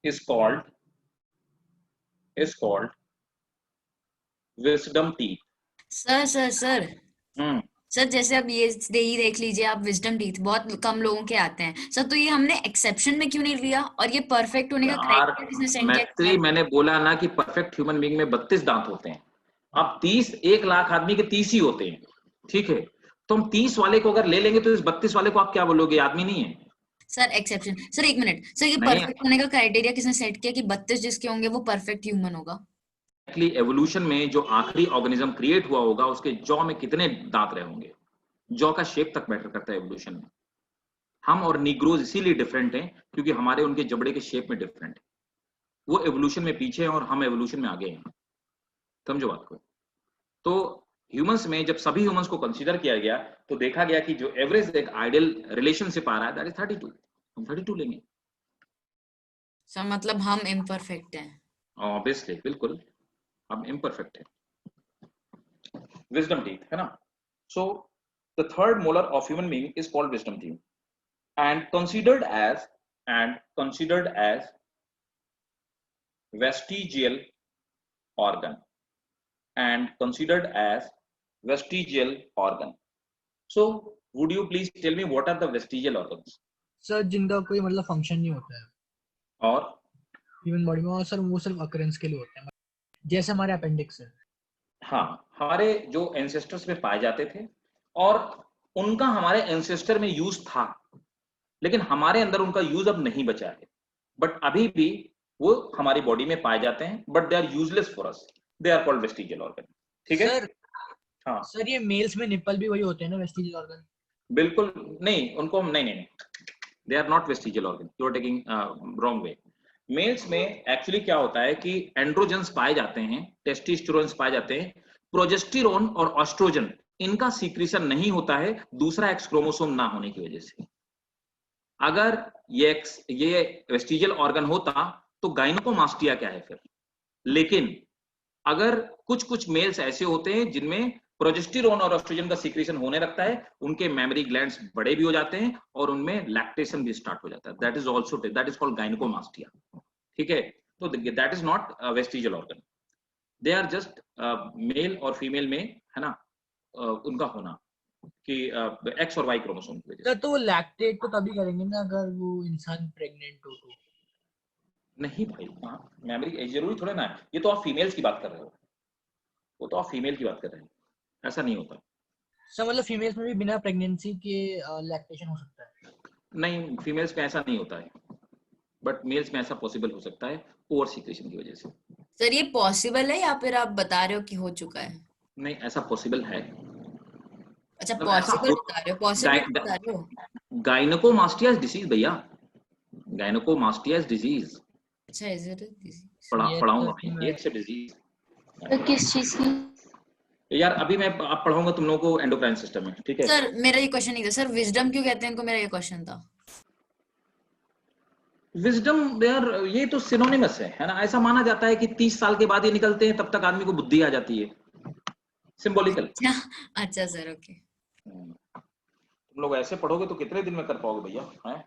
is called wisdom teeth. Sir जैसे अब ये देख लीजिए आप, विजडम टीथ बहुत कम लोगों के आते हैं सर, तो ये हमने एक्सेप्शन में क्यों नहीं लिया, और ये परफेक्ट होने का क्राइटेरिया किसने सेट किया? मैंने बोला ना कि परफेक्ट ह्यूमन बीइंग में 32 दांत होते हैं। अब 30, 1 लाख आदमी के 30 ही होते हैं, ठीक है? तो हम 30 वाले को अगर ले लेंगे तो इस 32 वाले को आप क्या बोलोगे, आदमी नहीं है? सर एक्सेप्शन, सर एक मिनट सर, ये परफेक्ट होने का क्राइटेरिया किसने सेट किया कि 32 जिसके होंगे वो परफेक्ट ह्यूमन होगा? एवोल्यूशन में जो आखिरी ऑर्गेनिज्म क्रिएट हुआ होगा उसके जॉ में कितने दांत रहे होंगे, जॉ का शेप तक मैटर करता है एवोल्यूशन में। हम और नीग्रोज इसीलिए डिफरेंट हैं क्योंकि हमारे उनके जबड़े के शेप में डिफरेंट है। वो एवोल्यूशन में पीछे हैं और हम एवोल्यूशन में आगे हैं, समझो बात को। तो ह्यूमंस में जब सभी ह्यूमंस को कंसीडर किया गया तो देखा गया कि जो एवरेज एक आइडियल रिलेशनशिप आ रहा है दैट इज 32। हम 32 लेंगे। सर मतलब हम इम्परफेक्ट हैं? ऑब्वियसली, बिल्कुल हम इम्परफेक्ट हैं। विजडम टीथ है ना। So the third molar of human being is called wisdom teeth and considered as vestigial organ so would you please tell me what are the vestigial organs? Sir जिनका कोई मतलब function नहीं होता है और human body में, और sir वो सिर्फ अकरेंस के लिए होते हैं, जैसे हमारे अपेंडिक्स है। हाँ, हमारे जो एंसेस्टर्स में पाए जाते थे और उनका हमारे एंसेस्टर में यूज था, लेकिन हमारे अंदर उनका यूज अब नहीं बचा है, बट अभी भी वो हमारी बॉडी में पाए जाते हैं, but they are useless for us, they are called vestigial organ. ठीक है सर हाँ सर ये मेल्स में निपल भी वही होते हैं ना वेस्टिजियल ऑर्गन? बिल्कुल नहीं, उनको हम नहीं, they are not vestigial organ, you are taking wrong way. Males में एक्चुअली क्या होता है कि एंड्रोजन्स पाए जाते हैं, टेस्टोस्टेरोन्स पाए जाते हैं, प्रोजेस्टेरोन और ऑस्ट्रोजन इनका सीक्रेशन नहीं होता है दूसरा एक्स क्रोमोसोम ना होने की वजह से। अगर ये वेस्टिजियल ऑर्गन होता तो गाइनोकोमास्टिया क्या है फिर। लेकिन अगर कुछ मेल्स ऐसे होते हैं जिनमें प्रोजेस्टेरोन और एस्ट्रोजन का सीक्रेशन होने लगता है, उनके मेमोरी ग्लैंड्स बड़े भी हो जाते हैं और उनमें लैक्टेशन भी स्टार्ट हो जाता है, that is also that is called gynaecomastia. ठीक है, तो that is not vestigial organ, they are just male और फीमेल में है ना उनका होना कि एक्स और वाई क्रोमोसोम की वजह से। सर तो वो लैक्टेट तो तभी करेंगे ना अगर वो इंसान प्रेग्नेंट हो तो? नहीं भाई, हाँ मेमोरी जरूरी थोड़ा ना है, ये तो आप फीमेल्स की बात कर रहे हो, वो तो आप फीमेल की बात कर रहे हैं, ऐसा नहीं होता। सर मतलब फीमेल्स में भी बिना प्रेगनेंसी के लैक्टेशन हो सकता है? नहीं, फीमेल्स में ऐसा नहीं होता है, बट मेल्स में ऐसा पॉसिबल हो सकता है ओवर सीक्रेशन की वजह से। सर ये पॉसिबल है या फिर आप बता रहे हो कि हो चुका है? नहीं, ऐसा पॉसिबल है। अच्छा मतलब ऐसा पॉसिबल बता रहे हो, पॉसिबिलिटी बता रहे हो। गाइनोकोमास्टिया डिजीज भैया, गाइनोकोमास्टिया डिजीज अच्छा इज इट पढ़ाऊंगा मैं, एक से डिजीज। तो किस चीज की? यार अभी मैं आप पढ़ाऊंगा तुम लोगों को एंडोक्राइन सिस्टम में, ठीक है। सर मेरा ये क्वेश्चन नहीं था सर, विजडम क्यों कहते हैं इनको, मेरा ये क्वेश्चन था। विजडम यार ये तो सिनोनिमस है ना, ऐसा माना जाता है कि 30 साल के बाद ये निकलते हैं, तब तक आदमी को बुद्धि आ जाती है, सिंबॉलिकल। अच्छा सर ओके। तुम लोग ऐसे पढ़ोगे तो कितने दिन में कर पाओगे भैया, हैं?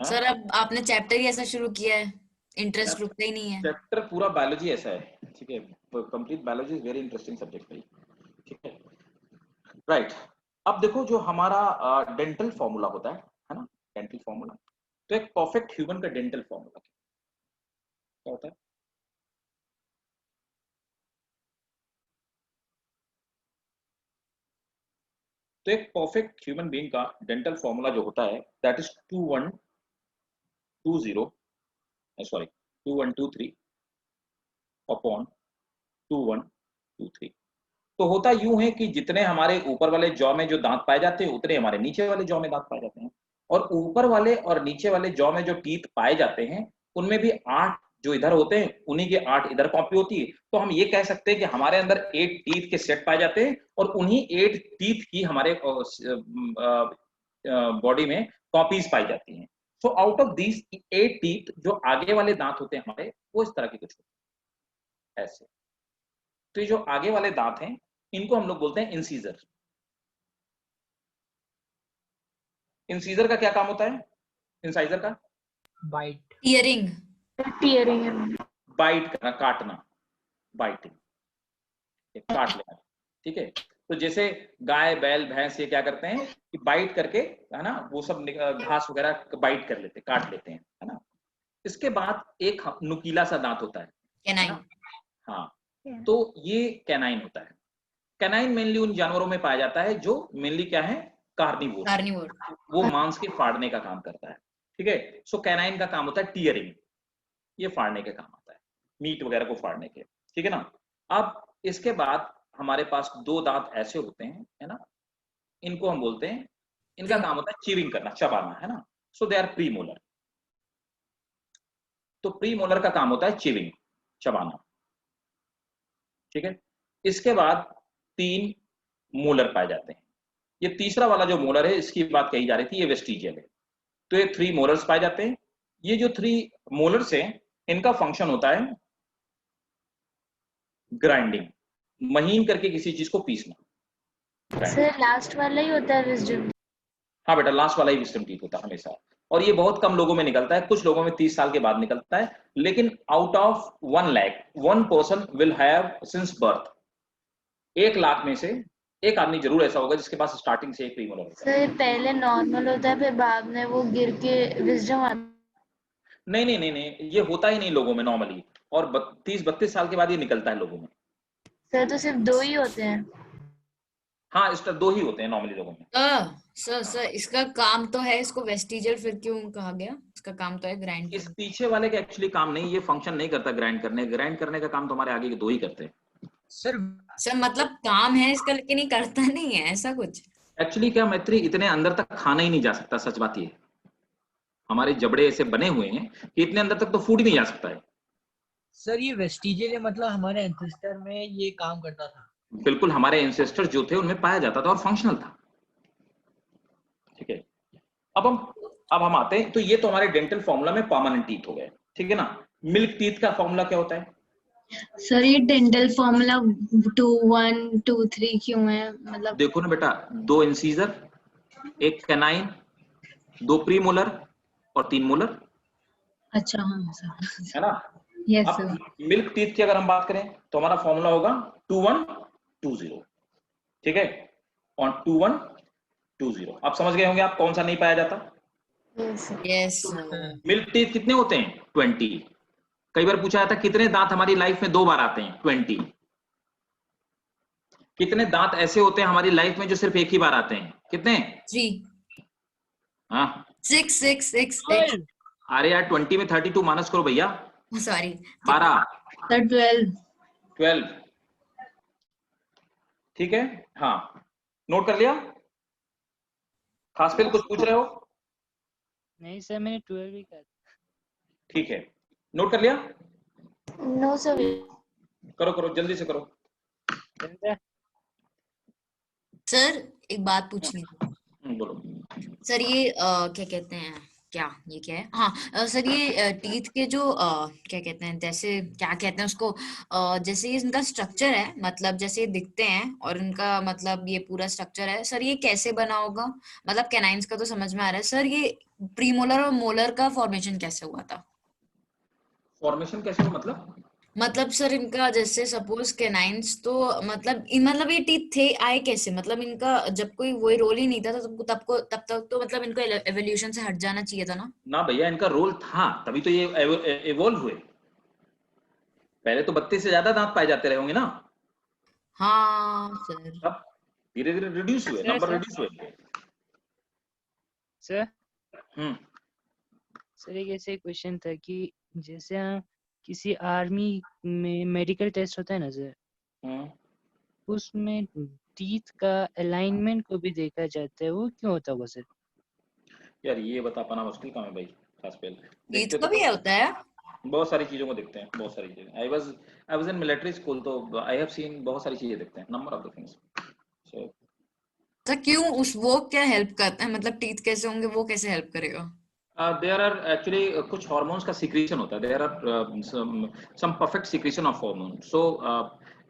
सर अब आपने चैप्टर ही ऐसा शुरू किया है, इंटरेस्ट रुकता ही नहीं है। चैप्टर पूरा बायोलॉजी ऐसा है, ठीक है, complete biology is very interesting subject भाई, ठीक है। राइट, अब देखो जो हमारा डेंटल फॉर्मूला होता है ना, डेंटल फॉर्मूला, तो एक परफेक्ट ह्यूमन का डेंटल फॉर्मूला क्या होता है? तो एक परफेक्ट ह्यूमन बीइंग का डेंटल फॉर्मूला जो होता है दैट इज 2123 अपॉन 2123। तो होता यूं है कि जितने हमारे ऊपर वाले जॉ में जो दांत पाए जाते हैं उतने हमारे नीचे वाले जॉ में दांत पाए जाते हैं, और ऊपर वाले और नीचे वाले जॉ में जो टीथ पाए जाते हैं उनमें भी 8 जो इधर होते हैं उन्हीं के 8 इधर कॉपी होती है। तो हम ये कह सकते हैं कि हमारे अंदर 8 टीथ के सेट पाए जाते हैं और उन्हीं 8 टीथ की हमारे बॉडी में कॉपीज पाई जाती हैं। So out of these 8 teeth जो आगे वाले दांत होते हैं हमारे वो इस तरह के कुछ होते हैं ऐसे। तो ये जो आगे वाले दांत हैं इनको हम लोग बोलते हैं इंसीजर। इंसीजर का क्या काम होता है? इंसाइजर का बाइट, टीयरिंग, टीयरिंग, बाइट करना, काटना, बाइटिंग, काट लेना, ठीक है। तो जैसे गाय बैल भैंस ये क्या करते हैं कि बाइट करके है ना वो सब घास वगैरह बाइट कर लेते, काट लेते हैं, है ना। इसके बाद एक नुकीला सा दांत होता है कैनाइन। ना? हाँ, तो ये कैनाइन होता है। कैनाइन मेनली उन जानवरों में पाया जाता है जो मेनली क्या है, कार्निवोर, कार्निवोर। वो मांस के फाड़ने का काम करता है, ठीक है। सो कैनाइन का काम होता है टीयरिंग, ये फाड़ने के काम आता है, मीट वगैरह को फाड़ने के, ठीक है ना। अब इसके बाद हमारे पास 2 दांत ऐसे होते हैं, है ना, इनको हम बोलते हैं, इनका काम होता है च्यूइंग करना, चबाना, है ना। सो दे आर प्रीमोलर। तो प्रीमोलर का काम होता है च्यूइंग, चबाना, ठीक है। इसके बाद 3 मोलर पाए जाते हैं। ये तीसरा वाला जो मोलर है इसकी बात कही जा रही थी, ये वेस्टिजियल है। तो ये 3 मोलर्स पाए जाते हैं। ये जो 3 मोलर्स हैं इनका फंक्शन होता है ग्राइंडिंग, महीन करके किसी चीज को पीसना। सर लास्ट वाला ही होता है विजडम? हाँ बेटा, लास्ट वाला ही विजडम टीथ होता है हमेशा, और ये बहुत कम लोगों में निकलता है, कुछ लोगों में 30 साल के बाद निकलता है। लेकिन out of 1 lakh 1 person will have since birth, 1 lakh में से एक आदमी जरूर ऐसा होगा जिसके पास स्टार्टिंग से एक प्रीमोलर होता है। सर पहले नॉर्मल होता है फिर बाद में वो गिर के विजडम आता? नहीं, ये होता ही नहीं लोगों में नॉर्मली, और 30-32 साल के बाद ये निकलता है लोगों में। सर तो सिर्फ 2 ही होते हैं? हाँ, इस तरह 2 ही होते हैं नॉर्मली लोगों में। सर इसका काम तो है, इसको वेस्टिजियल फिर क्यों कहा गया? इसका काम तो है ग्राइंड इस करना। पीछे वाले का एक्चुअली काम नहीं, ये फंक्शन नहीं करता ग्राइंड करने का काम तो हमारे आगे के दो ही करते हैं। सर मतलब काम है इसका लेकिन ये करता नहीं है, ऐसा कुछ? एक्चुअली क्या मैत्री, इतने अंदर तक खाना ही नहीं जा सकता, सच बात ये। हमारे जबड़े ऐसे बने हुए हैं कि इतने अंदर तक तो फूड ही नहीं जा सकता है। सर ये वेस्टिजियल है, मतलब हमारे एंसेस्टर में ये काम करता था। बिल्कुल, हमारे एंसेस्टर जो थे उनमें पाया जाता था और फंक्शनल था। ठीक है, अब हम आते हैं, तो ये तो हमारे डेंटल फॉर्मूला में परमानेंट टीथ हो गए, ठीक है ना। मिल्क टीथ का फॉर्मूला क्या होता है? सर ये डेंटल फॉर्मूला 2 1 2 3 क्यों है, मतलब? देखो ना बेटा, 2 इंसीजर, 1 कैनाइन, 2 प्रीमोलर और 3 मोलर, अच्छा हाँ सर, है ना। यस अब सर। मिल्क टीथ की अगर हम बात करें तो हमारा फॉर्मूला होगा 2120, ठीक है, और 2120। आप समझ गए होंगे आप कौन सा नहीं पाया जाता। यस मिल्क टीथ कितने होते हैं? 20। कई बार पूछा जाता है कितने दांत हमारी लाइफ में 2 बार आते हैं? 20। कितने दांत ऐसे होते हैं हमारी लाइफ में जो सिर्फ एक ही बार आते हैं? कितने? 3 हाँ 6 6 6 अरे यार 20 में 32 माइनस करो भैया, सॉरी 12 सर 12, ठीक है। हाँ, नोट कर लिया? खास पे कुछ पूछ रहे हो? नहीं सर, मैंने 12 ही कहा। ठीक है, नोट कर लिया? No sir. करो करो जल्दी से करो। समझा? सर एक बात पूछनी थी बोलो। सर, ये क्या कहते हैं, क्या ये क्या है? हाँ सर, ये टीथ के जो क्या कहते हैं, जैसे क्या कहते हैं उसको, जैसे ये इनका स्ट्रक्चर है, मतलब जैसे ये दिखते हैं और इनका मतलब ये पूरा स्ट्रक्चर है सर, ये कैसे बना होगा? मतलब कैनाइन्स का तो समझ में आ रहा है सर, ये प्रीमोलर और मोलर का फॉर्मेशन कैसे हुआ था? फॉर्मेशन कैसे हो मतलब सर इनका जैसे सपोज कैनाइन्स तो मतलब ये टीथ थे आए कैसे? मतलब इनका जब कोई वही रोल ही नहीं था तब तक तो मतलब इनको एवोल्यूशन से हट जाना चाहिए था ना? ना भैया, इनका रोल था तभी तो ये एवोल्व हुए। पहले तो 32 से ज्यादा दांत पाए जाते रहे होंगे ना, हाँ सर। अब धीरे धीरे रिड्यूस हुए, सर, नंबर सर। रिड्यूस हुए। सर हम्म सर एक ऐसे क्वेश्चन था कि जैसे हम किसी आर्मी में मेडिकल टेस्ट होता है ना सर, हम्म उसमें टीथ का अलाइनमेंट को भी देखा जाता है, वो क्यों होता होगा सर? यार ये बता पाना मुश्किल काम है भाई। खास पे टीथ देखते का तो भी होता है? बहुत सारी चीजों को देखते हैं, बहुत सारी चीजें। I was in military school, तो आई हैव सीन बहुत सारी चीजें देखते हैं, number of the things. So sir क्यों वो क्या हेल्प करता है, मतलब टीथ कैसे होंगे, वो कैसे हेल्प करेगा? देयर आर एक्चुअली कुछ हार्मोन्स का सीक्रेशन होता है, there are some perfect secretion of hormone. So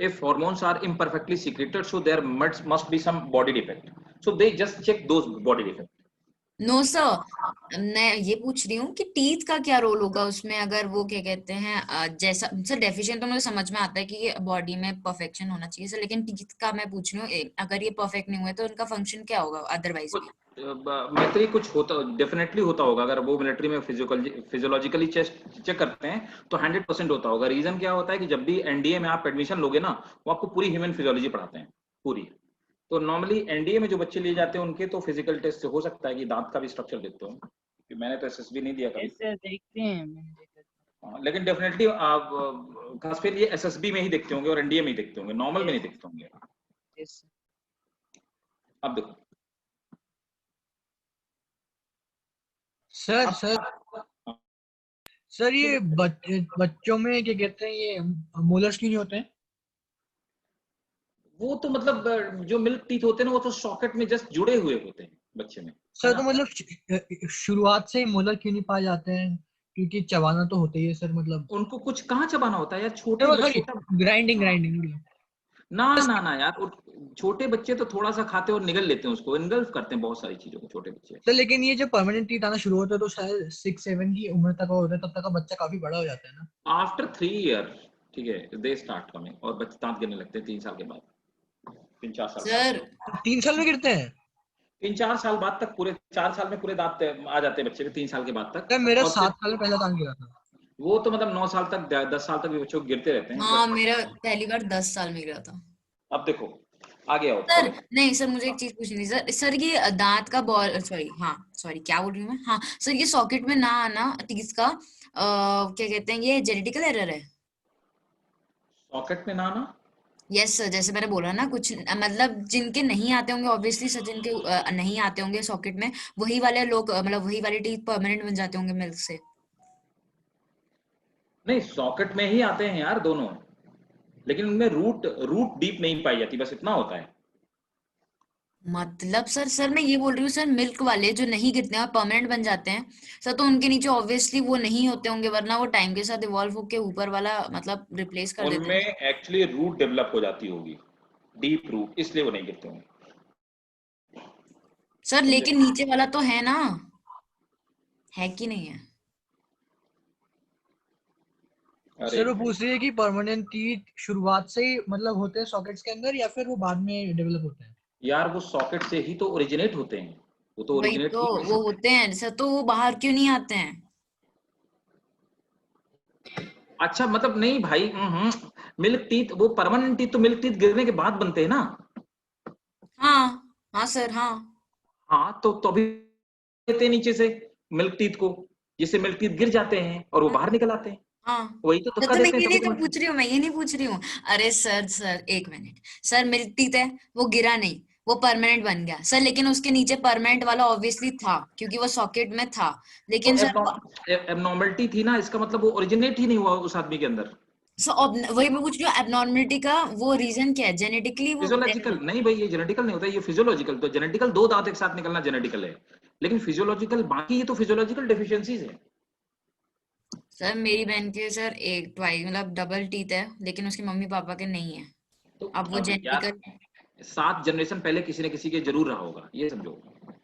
if hormones are imperfectly secreted, so there must be some body defect, so they just check those body defect. No sir, मैं ये पूछ रही हूँ कि teeth का क्या रोल होगा उसमें, अगर वो क्या कहते हैं जैसा सर डेफिशिएंट तो मुझे समझ में आता है कि ये बॉडी में परफेक्शन होना चाहिए सर, लेकिन टीथ का मैं पूछ रही हूँ अगर ये परफेक्ट नहीं हुए तो उनका फंक्शन क्या होगा अदरवाइज भी? मिलिट्री कुछ होता, डेफिनेटली होता होगा। अगर वो मिलिट्री में फिजियोलॉजिकली चेक करते हैं तो 100% होता होगा। रीजन क्या होता है कि जब भी एनडीए में आप एडमिशन लोगे ना, वो आपको पूरी ह्यूमन फिजियोलॉजी पढ़ाते हैं पूरी। तो नॉर्मली एनडीए में जो बच्चे लिए जाते हैं उनके तो फिजिकल टेस्ट से हो सकता है कि दांत का भी स्ट्रक्चर देखते हो, कि मैंने तो एसएसबी नहीं दिया कभी। सर देखते हैं, मैंने देखा। लेकिन डेफिनेटली आप खास फिर ये एसएसबी में ही देखते होंगे और एनडीए में ही देखते होंगे, नॉर्मल में नहीं देखते होंगे। यस अब देखो सर सर ये बच्चों में क्या कहते हैं, ये मोलर्स क्यों नहीं होते हैं? वो तो मतलब जो मिल्क टीथ होते हैं ना, वो तो सॉकेट में जस्ट जुड़े हुए होते हैं बच्चे में। सर तो मतलब शुरुआत से ही मोलर क्यों नहीं पाए जाते हैं? क्योंकि चबाना तो होता ही है सर, मतलब उनको कुछ कहाँ चबाना होता है यार, छोटे सॉरी बच्चे। ग्राइंडिंग ना ना ना यार, छोटे बच्चे तो थोड़ा सा खाते और निगल लेते हैं उसको, इनगल्फ करते हैं बहुत सारी चीजों को छोटे बच्चे। सर। लेकिन ये जो परमानेंट टीथ आना शुरू होता है तो शायद 6-7 की उम्र तक होता है, तब तक का बच्चा काफी बड़ा हो जाता है ना। आफ्टर 3 ईयर, ठीक है, दे स्टार्ट कमिंग, और बच्चे दांत गिरने लगते हैं 3 साल के बाद, 3-4 साल सर तो 3 साल में गिरते हैं? 3-4 साल बाद तक, पूरे 4 साल में पूरे दांत आ जाते हैं बच्चे के, 3 साल के बाद तक। सर मेरा और 7 साल में पहला दांत गिरा था। वो तो मतलब 9 साल तक 10 साल तक भी बच्चों को गिरते रहते हैं। हाँ, मेरा पहली बार 10 साल में गिरा था। अब देखो, आगे आओ। सर नहीं सर, मुझे एक चीज पूछनी थी सर। सर ये दांत का बॉल, सॉरी क्या बोल रही हूँ मैं, हाँ सर, ये सॉकेट में ना आना टीथ का क्या कहते हैं, ये जेनेटिकल एरर है? सॉकेट में ना आना, यस सर, जैसे मैंने बोला ना, कुछ मतलब जिनके नहीं आते होंगे ऑब्वियसली सर, जिनके नहीं आते होंगे सॉकेट में, वही वाले लोग मतलब वही वाले टीथ परमानेंट बन जाते होंगे मिल्क से। नहीं सॉकेट में ही आते हैं यार दोनों, लेकिन उनमें रूट डीप नहीं पाई जाती, बस इतना होता है। मतलब सर मैं ये बोल रही हूँ सर, मिल्क वाले जो नहीं गिरते हैं और परमानेंट बन जाते हैं सर, तो उनके नीचे ऑब्वियसली वो नहीं होते होंगे, वरना वो टाइम के साथ इवॉल्व होके ऊपर वाला मतलब रिप्लेस कर देते उनमें हैं। एक्चुअली रूट डेवलप हो जाती होगी, डीप रूट, इसलिए वो नहीं गिरते होंगे। सर लेकिन नीचे वाला तो है ना, है कि नहीं है? अरे सर वो भाई, पूछ रही है कि परमानेंट टीथ शुरुआत से ही मतलब होते हैं सॉकेट्स के अंदर, या फिर वो बाद में डेवलप होते हैं? यार वो सॉकेट से ही तो ओरिजिनेट होते हैं, वो तो वही ओरिजिनेट तो, ही वहीं से वो होते होते हैं सर, तो वो बाहर क्यों नहीं आते हैं? हैं। अच्छा मतलब नहीं भाई, मिल्क टीथ, वो परमानेंट टीथ तो मिल्क टीथ गिरने के बाद बनते हैं ना। हाँ हाँ सर, हाँ हाँ तो अभी देते हैं नीचे से मिल्क टीथ को, जिससे मिल्क टीथ गिर जाते हैं और वो हाँ बाहर निकल आते हैं, हाँ। वही तो धक्का तो मैं देते हैं ये सभी नहीं को तो मतलब। पूछ रही हूँ, मैं ये नहीं पूछ रही हूँ। अरे सर एक मिनट सर, मिल्क टीथ है, वो गिरा नहीं, वो परमानेंट बन गया सर, लेकिन उसके नीचे परमानेंट वाला ऑब्वियसली था क्योंकि वो सॉकेट में था, तो लेकिन सर वो एबनॉर्मलिटी थी ना, इसका मतलब वो ओरिजिनेट ही नहीं हुआ उस आदमी के अंदर। वही मैं पूछ रही हूँ, एबनॉर्मलिटी का वो रीजन क्या है? जेनेटिकली वो फिजियोलॉजिकल नहीं भाई, ये जेनेटिकल नहीं होता, ये फिजियोलॉजिकल। तो जेनेटिकल दो दांत एक साथ निकलना जेनेटिकल है, लेकिन फिजियोलॉजिकल बाकी ये तो फिजियोलॉजिकल डेफिशिएंसीज है। सर मेरी बहन के सर एक ट्वाइस मतलब डबल टीथ है, लेकिन उसके मम्मी पापा के नहीं है। तो अब वो अब यार जेनेटिकल 7 जनरेशन पहले किसी न किसी के जरूर रहा होगा, ये समझो।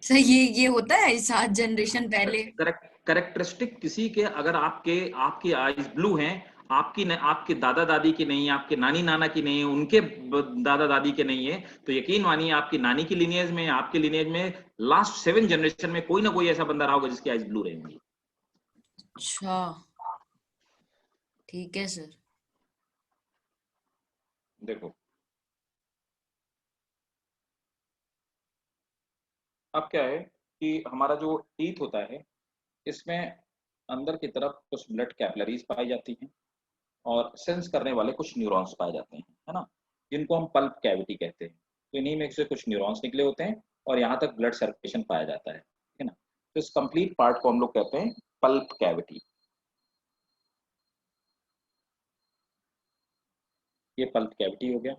सर, ये होता है 7 जनरेशन पहले? करेक्टरिस्टिक किसी के, अगर आपकी आईज ब्लू हैं, आपके दादा दादी की नहीं, आपके नानी नाना की नहीं है, उनके दादा दादी के नहीं है, तो यकीन मानिए आपकी नानी की लिनियज में, आपके लिनियज में लास्ट 7 जनरेशन में कोई ना कोई ऐसा बंदा रहा होगा जिसकी आईज ब्लू रहेंगी। अच्छा ठीक है सर। देखो अब क्या है कि हमारा जो टीथ होता है, इसमें अंदर की तरफ कुछ ब्लड कैपिलरीज पाई जाती हैं और सेंस करने वाले कुछ न्यूरॉन्स पाए जाते हैं, है ना, जिनको हम पल्प कैविटी कहते हैं। तो इन्हीं में से कुछ न्यूरॉन्स निकले होते हैं और यहाँ तक ब्लड सर्कुलेशन पाया जाता है ना। तो इस कंप्लीट पार्ट को हम लोग कहते हैं पल्प कैविटी। ये पल्प कैविटी हो गया।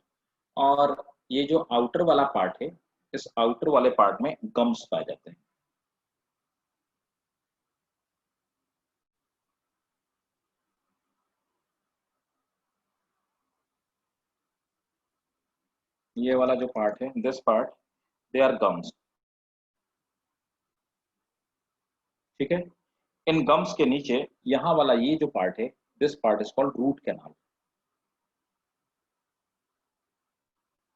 और ये जो आउटर वाला पार्ट है, इस आउटर वाले पार्ट में गम्स पाए जाते हैं। ये वाला जो पार्ट है, this part, they are gums. ठीक है। इन गम्स के नीचे यहाँ वाला ये जो पार्ट है, this part is called root canal.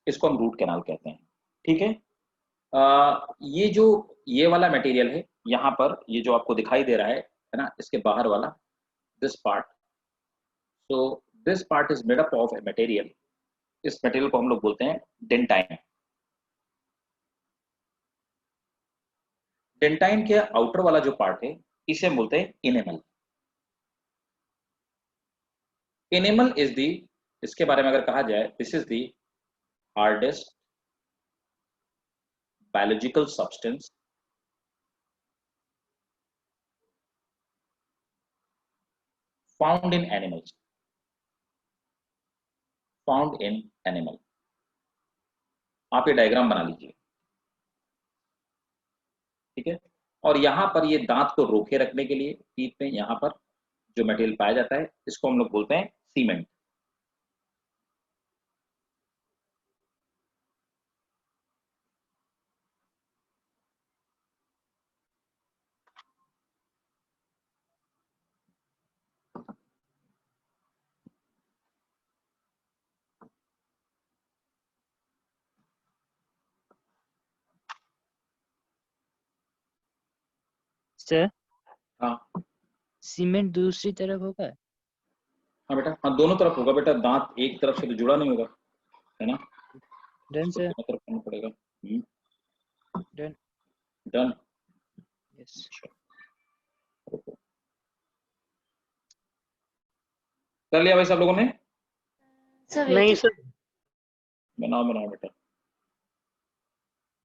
इसको हम रूट कैनाल कहते हैं। ठीक है। ये जो ये वाला मटेरियल है यहाँ पर, ये जो आपको दिखाई दे रहा है ना, इसके बाहर वाला this part, so this part is made up of a material. इस मटेरियल को हम लोग बोलते हैं डेंटाइन। डेंटाइन के आउटर वाला जो पार्ट है, इसे हम बोलते हैं इनेमल। इनेमल इज दी, इसके बारे में अगर कहा जाए, this is the hardest biological substance found in animals, found in animal। आप ये डायग्राम बना लीजिए। ठीक है। और यहाँ पर ये दांत को रोके रखने के लिए टीथ में यहाँ पर जो मटेरियल पाया जाता है, इसको हम लोग बोलते हैं सीमेंट। सर हाँ सीमेंट दूसरी तरफ होगा? हाँ बेटा, हाँ दोनों तरफ होगा बेटा, दांत एक तरफ से तो जुड़ा नहीं होगा, है ना। डन इसको सर। दोनों तरफ करना पड़ेगा। डन। डन। यस। कर लिया भाई सब लोगों ने? सर नहीं वेट। सर, बनाओ बनाओ बेटा।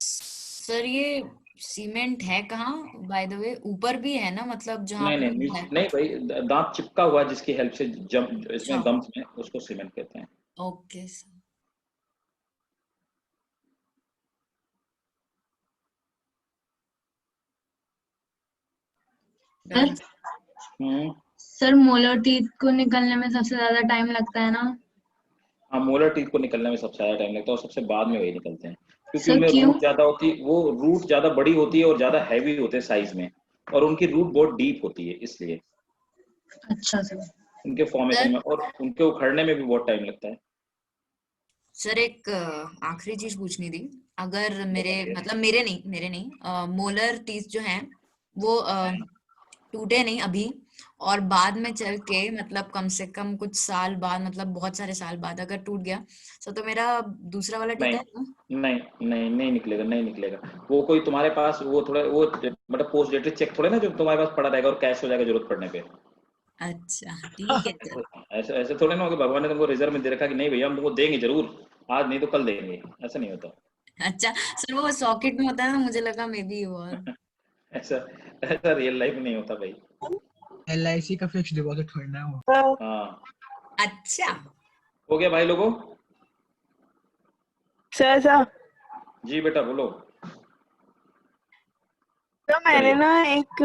सर ये सीमेंट है कहाँ बाय द वे? ऊपर भी है ना, मतलब जहाँ नहीं पे नहीं है? नीचे नहीं भाई, दांत चिपका हुआ है जिसकी हेल्प से जम अच्छा, इसमें गम्स में, उसको सीमेंट कहते हैं। Okay sir. डन। हम्म। सर मोलर टीथ को निकलने में सबसे ज्यादा टाइम लगता है ना? हाँ, मोलर टीथ को निकलने में सबसे ज्यादा टाइम लगता है और सबसे बाद में वही निकलते हैं, क्योंकि सर उनमें क्यों? रूट ज्यादा होती है, वो रूट ज्यादा बड़ी होती है और ज्यादा हैवी होते हैं साइज में, और उनकी रूट बहुत डीप होती है, इसलिए अच्छा सर। उनके फॉर्मेशन सर में और उनके उखड़ने में भी बहुत टाइम लगता है। सर एक आखिरी चीज पूछनी थी। अगर मेरे बताइए। मतलब मेरे नहीं मोलर टीथ जो हैं वो टूटे नहीं अभी, और बाद में चल के मतलब कम से कम कुछ साल बाद, मतलब बहुत सारे साल बाद अगर टूट गया तो मेरा दूसरा वाला टीथ नहीं है ना? नहीं निकलेगा, नहीं निकलेगा। वो कोई तुम्हारे पास वो थोड़ा वो मतलब पोस्ट डेटेड चेक थोड़े ना जो तुम्हारे पास पड़ा रहेगा और कैश हो जाएगा जरूरत पड़ने पे। अच्छा ठीक है सर। ऐसे ऐसे थोड़े ना होगा, भगवान ने तुमको रिजर्व में दे रखा कि नहीं भैया हम तुमको देंगे जरूर, आज नहीं तो कल देंगे, ऐसा नहीं होता। अच्छा सर, वो सॉकेट में होता है ना, मुझे लगा मे बी वो। ऐसा ऐसा रियल लाइफ में नहीं होता भाई। LIC का फिक्स डिपॉजिट खोलना है वो। हाँ, अच्छा हो गया भाई लोगों? सर सर जी बेटा बोलो। तो मैंने करिए। ना एक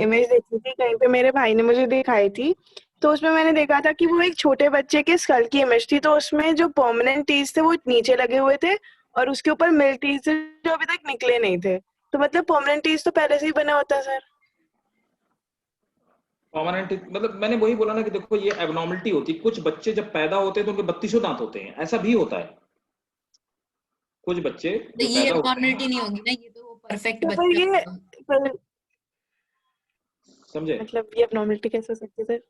इमेज देखी थी कहीं पे, मेरे भाई ने मुझे दिखाई थी। तो उसमें मैंने देखा था कि वो एक छोटे बच्चे के स्कल की इमेज थी, तो उसमें जो परमानेंट टीथ थे वो नीचे लगे हुए थे और उसके ऊपर मिल टीथ थे जो अभी तक निकले नहीं थे। तो मतलब परमानेंट टीथ तो पहले से ही बना होता है सर। परमानेंट मतलब मैंने वही बोला ना कि देखो ये एबनॉर्मलिटी होती है, कुछ बच्चे जब पैदा होते हैं तो उनके 32 दांत होते हैं, ऐसा भी होता है। कुछ बच्चे तो जो ये पैदा होते हैं, एबनॉर्मलिटी नहीं होगी ना, ये तो परफेक्ट तो बच्चा होगा। समझे? मतलब ये abnormality कैसे हो सकती है सर?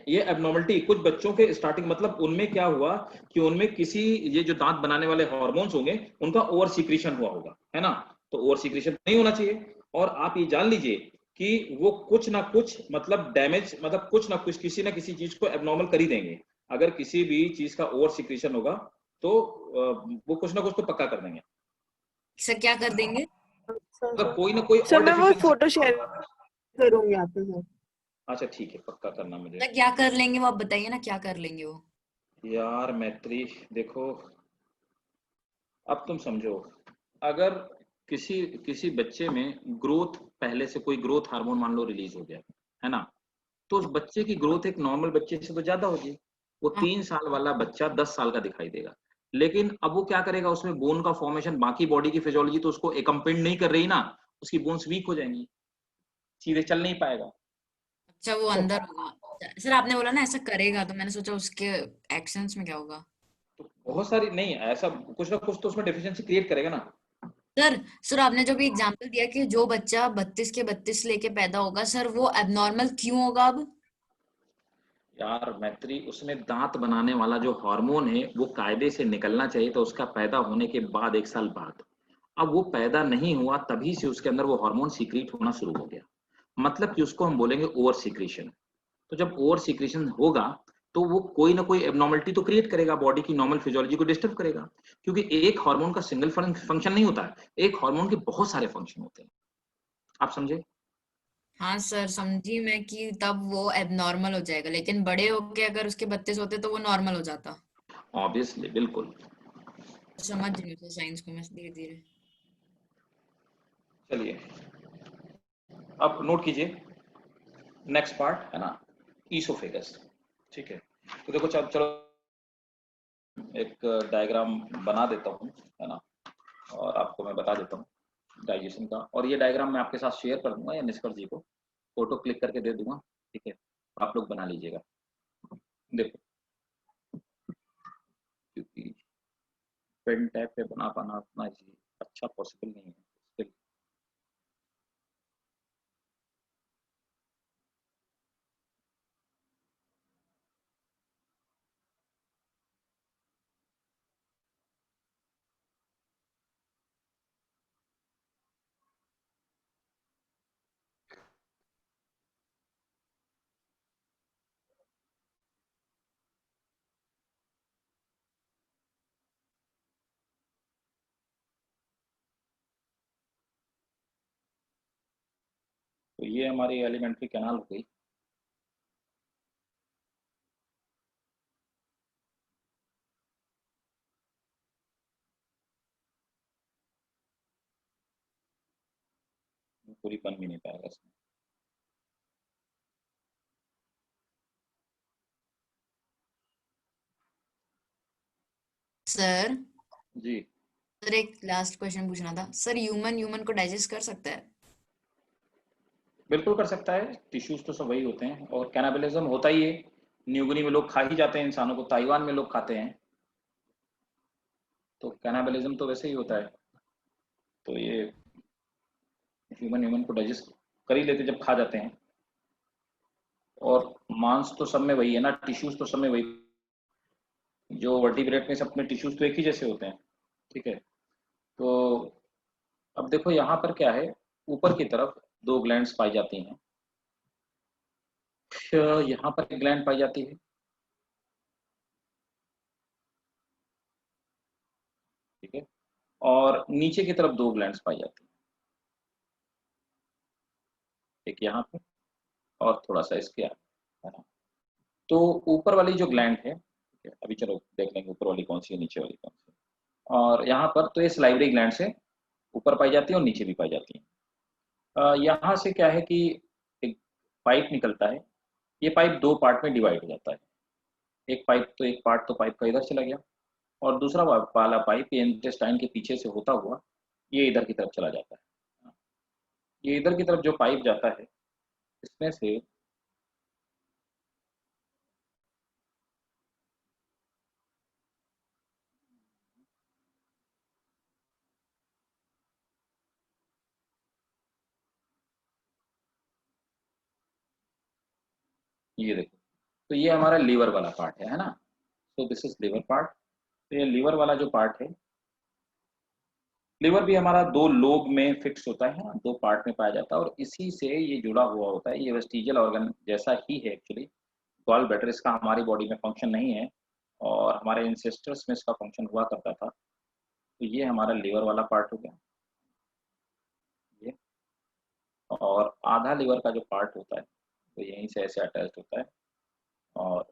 ये एबनॉर्मलिटी कुछ बच्चों के स्टार्टिंग, मतलब उनमें क्या हुआ कि उनमें किसी ये जो दांत बनाने वाले हार्मोन्स होंगे उनका ओवर सीक्रेशन हुआ होगा, है ना? तो ओवर सीक्रेशन नहीं होना चाहिए, और आप ये जान लीजिए कि वो कुछ ना कुछ मतलब डैमेज, मतलब कुछ ना कुछ किसी ना किसी चीज को एबनॉर्मल कर ही देंगे। अगर किसी भी चीज का ओवर सीक्रेशन होगा तो वो कुछ ना कुछ तो पक्का कर देंगे, सर क्या कर देंगे? सर मतलब सर कोई ना कोई सर और मैं वो डेफिशिएंसी। फोटो शेयर करूंगी आपके साथ। अच्छा ठीक है, पक्का करना मुझे। सर क्या कर लेंगे वो आप बताइए ना, क्या कर लेंगे वो? यार मैत्री देखो, अब तुम समझो, अगर किसी किसी बच्चे में ग्रोथ, पहले से कोई ग्रोथ हार्मोन मान लो रिलीज हो गया, है ना? तो उस बच्चे की ग्रोथ एक नॉर्मल बच्चे से तो ज्यादा होगी। वो हाँ, 3 साल वाला बच्चा 10 साल का दिखाई देगा, लेकिन अब वो क्या करेगा, उसमें बोन का फॉर्मेशन, बाकी बॉडी की फिजियोलॉजी तो उसको एकम्पेंड नहीं कर रही ना, उसकी बोन्स वीक हो जाएंगी, सीधे चल नहीं पाएगा। अच्छा वो तो अंदर होगा। सर आपने बोला ना ऐसा करेगा, तो मैंने सोचा उसके एक्शंस में क्या होगा। तो बहुत सारी नहीं, ऐसा कुछ ना कुछ तो उसमें डेफिशिएंसी क्रिएट करेगा ना। सर सर आपने जो भी एग्जांपल दिया कि जो बच्चा 32 के 32 लेके पैदा होगा, सर वो एबनॉर्मल क्यों होगा अब? यार मैत्री, उसमें दांत बनाने वाला जो हार्मोन है वो कायदे से निकलना चाहिए, तो उसका पैदा होने के बाद 1 साल बाद। अब वो पैदा नहीं हुआ, तभी से उसके अंदर वो हार्मोन सीक्रेट होना शुरू हो गया, मतलब कि उसको हम बोलेंगे ओवर सीक्रेशन। तो जब ओवर सीक्रेशन होगा तो वो कोई ना कोई एबनॉर्मलिटी तो क्रिएट करेगा, बॉडी की नॉर्मल फिजियोलॉजी को डिस्टर्ब करेगा, क्योंकि एक हार्मोन का सिंगल फंक्शन नहीं होता है, एक हार्मोन के बहुत सारे फंक्शन होते हैं। आप समझे? हाँ सर समझी मैं कि तब वो एबनॉर्मल हो जाएगा, लेकिन बड़े होके अगर उसके 32 होते तो वो नॉर्मल हो जाता। ऑब्वियसली, बिल्कुल। समझ रही हूँ साइंस को मैं धीरे धीरे। चलिए अब नोट कीजिए, नेक्स्ट पार्ट है ना, ईसोफेगस। ठीक है, तो देखो चलो चलो एक डायग्राम बना देता हूँ, है ना, और आपको मैं बता देता हूँ डाइजेशन का, और ये डायग्राम मैं आपके साथ शेयर कर दूंगा या निष्कर जी को फोटो क्लिक करके दे दूंगा, ठीक है, आप लोग बना लीजिएगा। देखो, क्योंकि पेन टैब पे बना पाना उतना अच्छा पॉसिबल नहीं है। Still, ये हमारी एलिमेंट्री कैनाल हो गई। पूरी बन भी नहीं पाएगा इसमें। सर जी सर एक लास्ट क्वेश्चन पूछना था सर, ह्यूमन को डाइजेस्ट कर सकता है? बिल्कुल कर सकता है, टिश्यूज तो सब वही होते हैं और कैनाबिलिज्म होता ही है। न्यूगिनी में लोग खा ही जाते हैं इंसानों को, ताइवान में लोग खाते हैं, तो कैनाबिलिज्म तो वैसे ही होता है। तो ये ह्यूमन को डाइजेस्ट कर ही लेते जब खा जाते हैं। और मांस तो सब में वही है ना, टिश्यूज तो सब में वही, जो वर्टिब्रेट में सब में टिश्यूज तो एक ही जैसे होते हैं। ठीक है, तो अब देखो यहाँ पर क्या है, ऊपर की तरफ 2 ग्लैंड्स पाई जाती हैं, यहाँ पर एक ग्लैंड पाई जाती है, ठीक है, और नीचे की तरफ 2 ग्लैंड्स पाई जाती हैं, एक यहाँ पे और थोड़ा सा इसके आगे, है ना। तो ऊपर वाली जो ग्लैंड है, ठीक है, अभी चलो देख लेंगे ऊपर वाली कौन सी है, नीचे वाली कौन सी है। और यहाँ पर तो ये सलाइवरी ग्लैंड से ऊपर पाई जाती है और नीचे भी पाई जाती है। यहाँ से क्या है कि एक पाइप निकलता है, ये पाइप 2 पार्ट में डिवाइड हो जाता है। एक पार्ट तो पाइप का इधर चला गया और दूसरा वाला पाइप ये इंटेस्टाइन के पीछे से होता हुआ ये इधर की तरफ चला जाता है। ये इधर की तरफ जो पाइप जाता है इसमें से ये देखो, तो ये हमारा लीवर वाला पार्ट है ना। तो दिस इज लीवर पार्ट। तो ये लीवर वाला जो पार्ट है, लीवर भी हमारा 2 लोब में फिक्स होता है ना, 2 पार्ट में पाया जाता है और इसी से ये जुड़ा हुआ होता है। ये वेस्टिजियल ऑर्गन जैसा ही है एक्चुअली। गॉल ब्लैडर इसका हमारी बॉडी में फंक्शन नहीं है और हमारे इंसेस्टर्स में इसका फंक्शन हुआ करता था। तो ये हमारा लीवर वाला पार्ट हो गया ये, और आधा लीवर का जो पार्ट होता है तो यहीं से ऐसे अटैच होता है और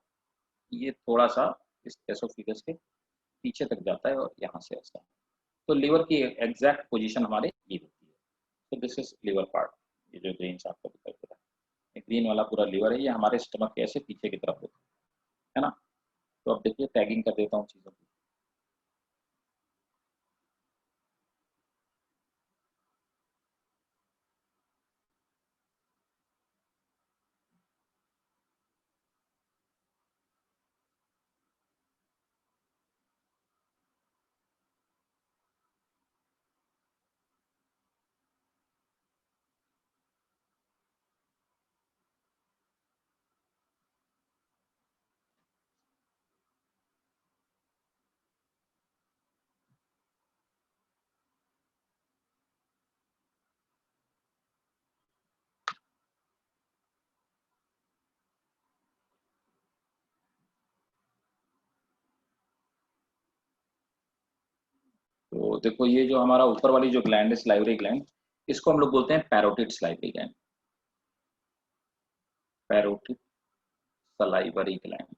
ये थोड़ा सा इस एसोफिगस के पीछे तक जाता है और यहाँ से ऐसा। तो लीवर की एग्जैक्ट पोजीशन हमारे ये होती है। तो दिस इज लीवर पार्ट। ये जो ग्रीन आपको दिखाई दे रहा है, ग्रीन वाला पूरा लीवर है, ये हमारे स्टमक के ऐसे पीछे की तरफ होता है ना। तो अब देखिए टैगिंग कर देता हूँ चीज़ों की। तो देखो ये जो हमारा ऊपर वाली जो ग्लैंड है सलाइवरी ग्लैंड, इसको हम लोग बोलते हैं parotid salivary gland. Parotid salivary gland,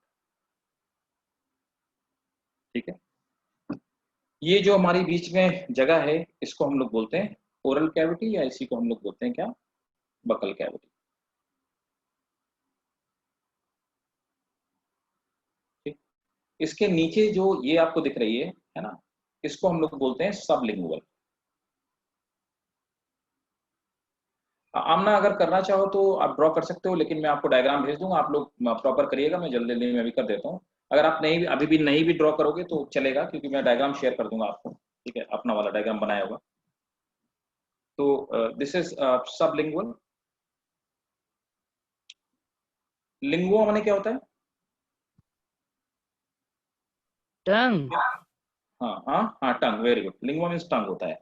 ठीक है। ये जो हमारी बीच में जगह है इसको हम लोग बोलते हैं ओरल कैविटी, या इसी को हम लोग बोलते हैं क्या, बकल कैविटी। ठीक, इसके नीचे जो ये आपको दिख रही है ना, इसको हम लोग बोलते हैं सबलिंगुअल। आमना अगर करना चाहो तो आप ड्रॉ कर सकते हो, लेकिन मैं आपको डायग्राम भेज दूंगा, आप लोग प्रॉपर करिएगा, मैं जल्दी जल्दी में भी कर देता हूँ। अगर आप नहीं अभी भी नहीं भी ड्रॉ करोगे तो चलेगा, क्योंकि मैं डायग्राम शेयर कर दूंगा आपको, ठीक है, अपना वाला डायग्राम बनाया होगा। तो दिस इज सबलिंगुअल। लिंगुआ माने क्या होता है? टंग। हाँ हाँ हाँ, टंग, वेरी गुड। लिंगुआ मीन्स टंग होता है।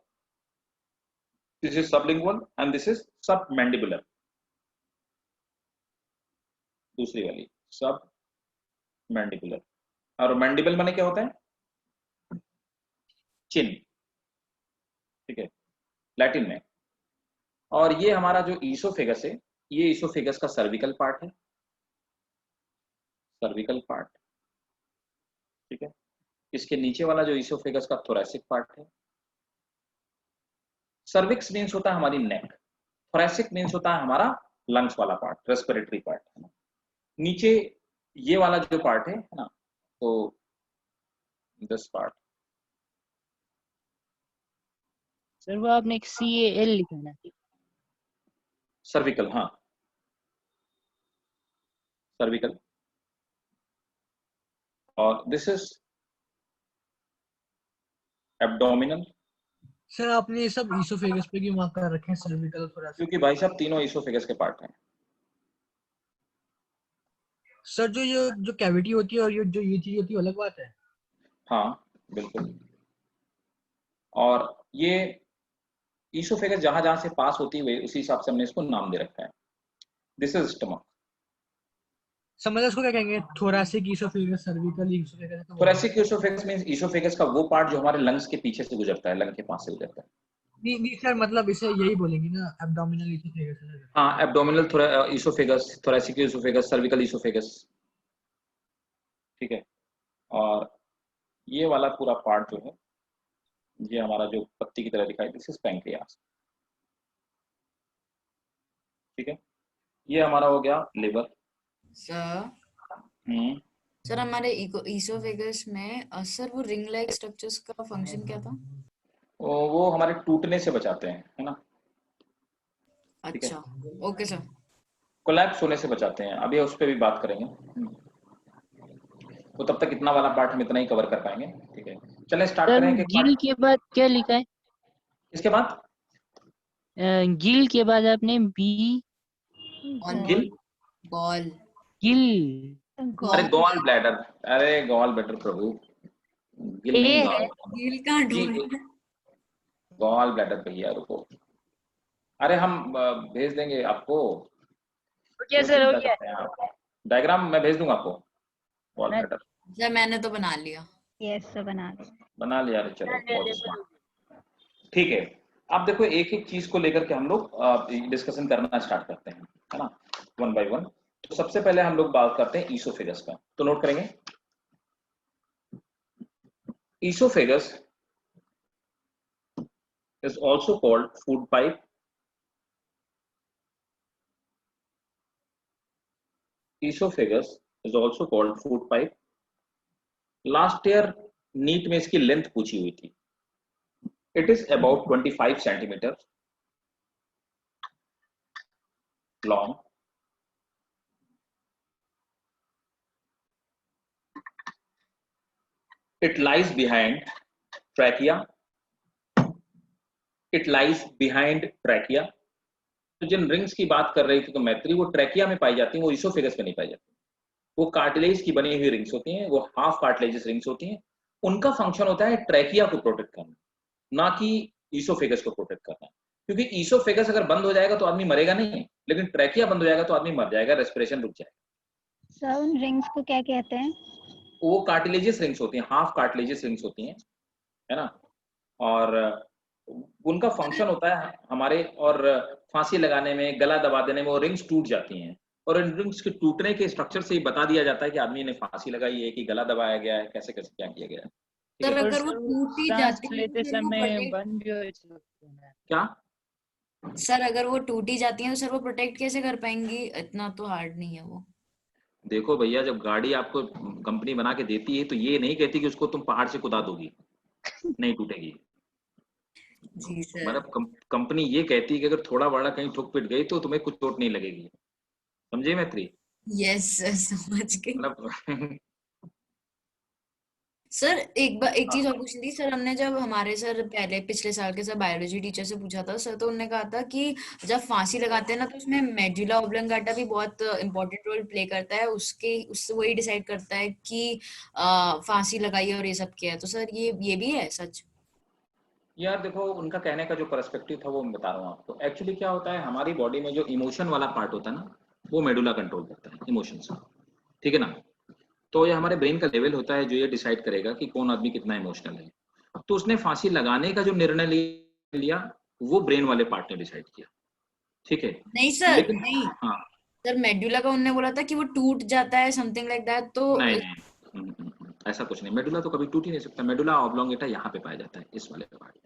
This is sublingual and this is submandibular. दूसरी वाली सब मैंडिबुलर। और मैंडिबल माने क्या होता है? चिन, ठीक है, लैटिन में। और ये हमारा जो ईसोफेगस है ये इसोफेगस का सर्विकल पार्ट है, सर्विकल पार्ट, ठीक है। इसके नीचे वाला जो इसोफेगस का थोरैसिक पार्ट है। सर्विक्स मीन्स होता है हमारी नेक, थोरैसिक मीन्स होता है हमारा लंग्स वाला पार्ट, रेस्पिरेटरी पार्ट है ना। नीचे ये वाला जो पार्ट है ना, तो दिस पार्ट, सर वो आपने CAL लिखा ना? सर्विकल, हाँ सर्विकल, और दिस इज एब्डोमिनल। सर आपने ये सब इसोफेगस पे क्यों मार्क कर रखे हैं, सर्विकल, थोरैसिक? क्योंकि भाई साहब तीनों इसोफेगस के पार्ट हैं। सर जो कैविटी होती है और जो ये चीज होती है अलग बात है। हाँ बिल्कुल, और ये इसोफेगस जहां जहां से पास होती हुई उसी हिसाब से हमने इसको नाम दे रखा है। This is stomach. समझ उसको क्या कहेंगे, thoracic oesophagus, cervical oesophagus? Thoracic oesophagus means oesophagus का वो पार्ट जो हमारे लंग्स के पीछे से गुजरता है, लंग के पास से गुजरता है। नहीं सर, मतलब इसे यही बोलेंगे ना, एब्डोमिनल इसोफेगस। हाँ, abdominal oesophagus, thoracic oesophagus, cervical oesophagus, ठीक है। और ये वाला पूरा पार्ट जो है, ये हमारा जो पत्ती की तरह दिखाई, दिस इज पैंक्रियास, ठीक है। ये हमारा हो गया लिवर। सर हमारे इसोफेगस में सर वो रिंग लाइक स्ट्रक्चर्स का फंक्शन क्या था? वो हमारे टूटने से बचाते हैं, है ना। अच्छा, ओके सर। कोलैप्स होने से बचाते हैं, अभी उस पर भी बात करेंगे। तो तब तक इतना वाला पार्ट हम इतना ही कवर कर पाएंगे, ठीक है। चलें स्टार्ट सर करें। गिल के बाद क्या लिखा है? इसके बाद गिल के बाद आपने बी गिल, गॉल, गिल, अरे गॉल ब्लैडर, अरे गॉल ब्लैडर प्रभु, गिल नहीं, गिल का ढूंढ, गॉल ब्लैडर भैया रुको, अरे हम भेज देंगे आपको। क्या सर हो गया? डायग्राम मैं भेज दूंगा आपको, गॉल ब्लैडर। सर मैंने तो बना लिया। यस सर बना लिया, चलो बहुत स्मार्ट, ठीक है। अब देखो एक एक चीज को लेकर के हम लोग डिस्कशन करना स्टार्ट करते हैं, है ना, वन बाय वन। तो सबसे पहले हम लोग बात करते हैं इसोफेगस का, तो नोट करेंगे। Oesophagus is also called food pipe. Esophagus is also called food pipe. Last year NEET में इसकी लेंथ पूछी हुई थी। It is about 25 centimeters long. It lies behind trachea. It lies behind trachea. तो जिन rings की बात कर रही थी तो मैत्री, वो ट्रैकिया में पाई जाती हैं, वो इसोफेगस में नहीं पाई जाती। वो कार्टिलेज की बनी हुई रिंग्स होती हैं, वो हाफ कार्टिलेजेस रिंग्स होती हैं। उनका फंक्शन होता है ट्रैकिया को प्रोटेक्ट करना, ना कि इसोफेगस को प्रोटेक्ट करना। क्योंकि इसोफेगस अगर बंद हो जाएगा तो आदमी मरेगा नहीं, लेकिन ट्रैकिया बंद हो जाएगा तो आदमी मर जाएगा, रेस्पिरेशन रुक जाएगा। सर उन रिंग्स को क्या कहते हैं? वो कार्टिलेजेस रिंग्स होती हैं, हाफ कार्टिलेजेस रिंग्स होती हैं, है ना। और उनका फंक्शन होता है हमारे, और फांसी लगाने में, गला दबा देने में वो रिंग्स टूट जाती हैं, और इन रिंग्स के टूटने के स्ट्रक्चर से ही बता दिया जाता है कि आदमी ने फांसी लगाई है, कि गला दबाया गया है, कैसे कैसे क्या किया गया है। सर अगर वो टूट ही जाती है लेते समय बंद भी हो सकते हैं क्या? सर अगर वो टूट ही जाती है तो सर वो प्रोटेक्ट कैसे कर पाएंगी? इतना तो हार्ड नहीं है वो। देखो भैया, जब गाड़ी आपको कंपनी बना के देती है तो ये नहीं कहती कि उसको तुम पहाड़ से कुदा दोगी, नहीं टूटेगी। जी सर। मतलब कंपनी ये कहती है कि अगर थोड़ा बड़ा कहीं ठोक पिट गई तो तुम्हें कुछ चोट नहीं लगेगी, समझे मैत्री? यस सर, समझ गई। मतलब सर एक चीज और पूछनी थी सर। हमने जब हमारे सर पिछले साल के सर बायोलॉजी टीचर से पूछा था सर, तो उन्होंने कहा था कि जब फांसी लगाते हैं ना तो उसमें मेडुला ऑब्लंगाटा भी बहुत इंपॉर्टेंट रोल प्ले करता है। उससे वही डिसाइड करता है कि फांसी लगाई और ये सब किया है। तो सर ये भी है सच? यार देखो, उनका कहने का जो पर्सपेक्टिव था वो मैं बता रहा हूँ आपको। एक्चुअली क्या होता है, हमारी बॉडी में जो इमोशन वाला पार्ट होता है ना, वो मेडुला कंट्रोल करता है इमोशंस, ठीक है ना। तो ये हमारे ब्रेन का लेवल होता है जो ये डिसाइड करेगा कि कौन आदमी कितना इमोशनल है। तो उसने फांसी लगाने का जो निर्णय लिया वो ब्रेन वाले पार्ट ने डिसाइड किया, ठीक है, नहीं सर, लेकिन नहीं हाँ सर, मेडुला का उन्होंने बोला था कि वो टूट जाता है समथिंग लाइक दैट, तो नहीं, ऐसा कुछ नहीं, मेडुला तो कभी टूट ही नहीं सकता। मेडुला ऑब्लोंगेटा यहाँ पे पाया जाता है, इस वाले पार्ट,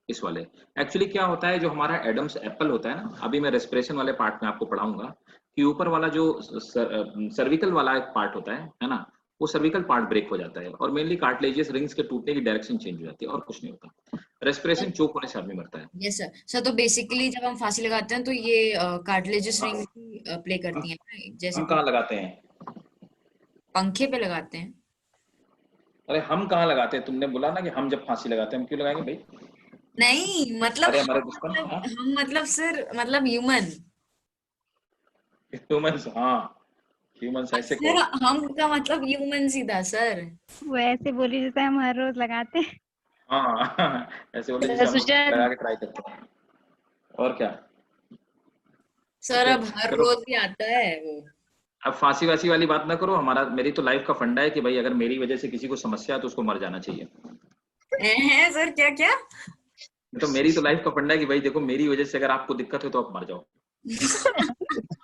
इस वाले। एक्चुअली क्या होता है, जो हमारा एडम्स एप्पल होता है ना, अभी मैं रेस्पिरेशन वाले पार्ट में आपको पढ़ाऊंगा कि ऊपर वाला जो सर्विकल वाला एक पार्ट होता है ना, वो सर्विकल पार्ट ब्रेक हो जाता है और मेनली कार्टिलेजियस रिंग्स के टूटने की डायरेक्शन चेंज हो जाती है और कुछ नहीं होता। रेस्पिरेशन चोक होने से आदमी मरता है। Yes sir. सर तो बेसिकली जब हम फांसी लगाते हैं तो ये कार्टिलेजियस रिंग प्ले करती हैं ना, जैसे हम कहाँ लगाते हैं? पंखे पे लगाते हैं। अरे हम कहाँ लगाते हैं? तुमने बोला ना कि हम जब फांसी लगाते हैं, हम क्यों लगाएंगे भाई? नहीं मतलब अरे हमारे दुश्मन, हाँ हम मतलब सर मतलब ह्यूमन ह्यूमंस, हाँ ह्यूमंस ऐसे सर, कहो। हम का मतलब ह्यूमन सीधा सर। वो ऐसे बोली जैसे हम हर रोज लगाते हैं। हाँ ऐसे बोले जैसे हम सुशांत, लगा के ट्राई करते हैं, और क्या। सर ठीक है अब हर चलो, रोज ही आता है वो। अब फांसी वासी वाली बात ना करो। हमारा, मेरी तो लाइफ का फंडा है कि भाई अगर मेरी वजह से किसी को समस्या है तो उसको मर जाना चाहिए। हैं सर, क्या क्या? तो मेरी तो लाइफ का फंडा है कि भाई देखो, मेरी वजह से अगर आपको दिक्कत हो तो आप मर जाओ।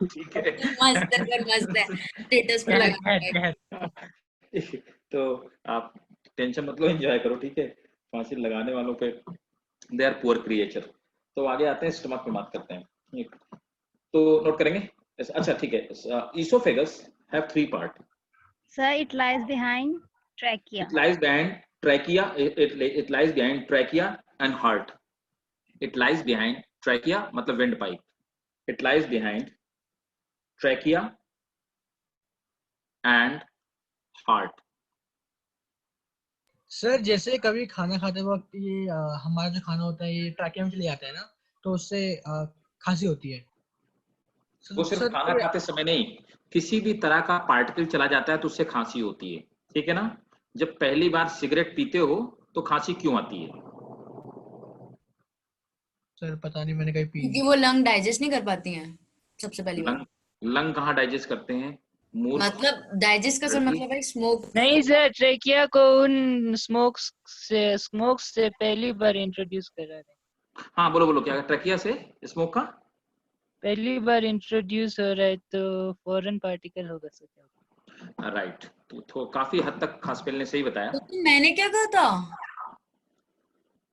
ठीक है मस्त है सर, मस्त है, स्टेटस पे लगा। तो आप टेंशन मत लो, एंजॉय करो, ठीक है। फांसी लगाने वालों पे, दे आर पुअर क्रिएचर। तो आगे आते हैं, स्टमक पे बात करते हैं। तो नोट करेंगे, अच्छा ठीक है। Oesophagus have 3 part. Sir, it lies behind trachea. It lies behind trachea. It lies behind trachea and heart. It lies behind trachea मतलब windpipe. It lies behind trachea and heart. Sir जैसे कभी खाना खाते वक्त ये हमारा जो खाना होता है ये ट्रैकिया में चले जाता है ना, तो उससे खांसी होती है। वो सिर्फ खाना खाते समय नहीं, किसी भी तरह का पार्टिकल चला जाता है तो उससे खांसी होती है, ठीक है ना। जब पहली बार सिगरेट पीते हो तो खांसी क्यों आती है? सर पता नहीं, मैंने कहीं पी क्योंकि वो लंग डाइजेस्ट नहीं कर पाती हैं सबसे पहली बात। लंग कहाँ डाइजेस्ट करते हैं? मतलब डाइजेस्ट का सर मतलब है स्मोक। नहीं सर, ट्रेकिया को उन स्मोक से पहली बार इंट्रोड्यूस करा है। हाँ बोलो बोलो, क्या ट्रैकिया से स्मोक का पहली बार इंट्रोड्यूस हो रहा है तो फॉरेन पार्टिकल होगा सर, क्या? राइट। तो काफी हद तक खासपेल ने सही बताया। तो मैंने क्या कहा था?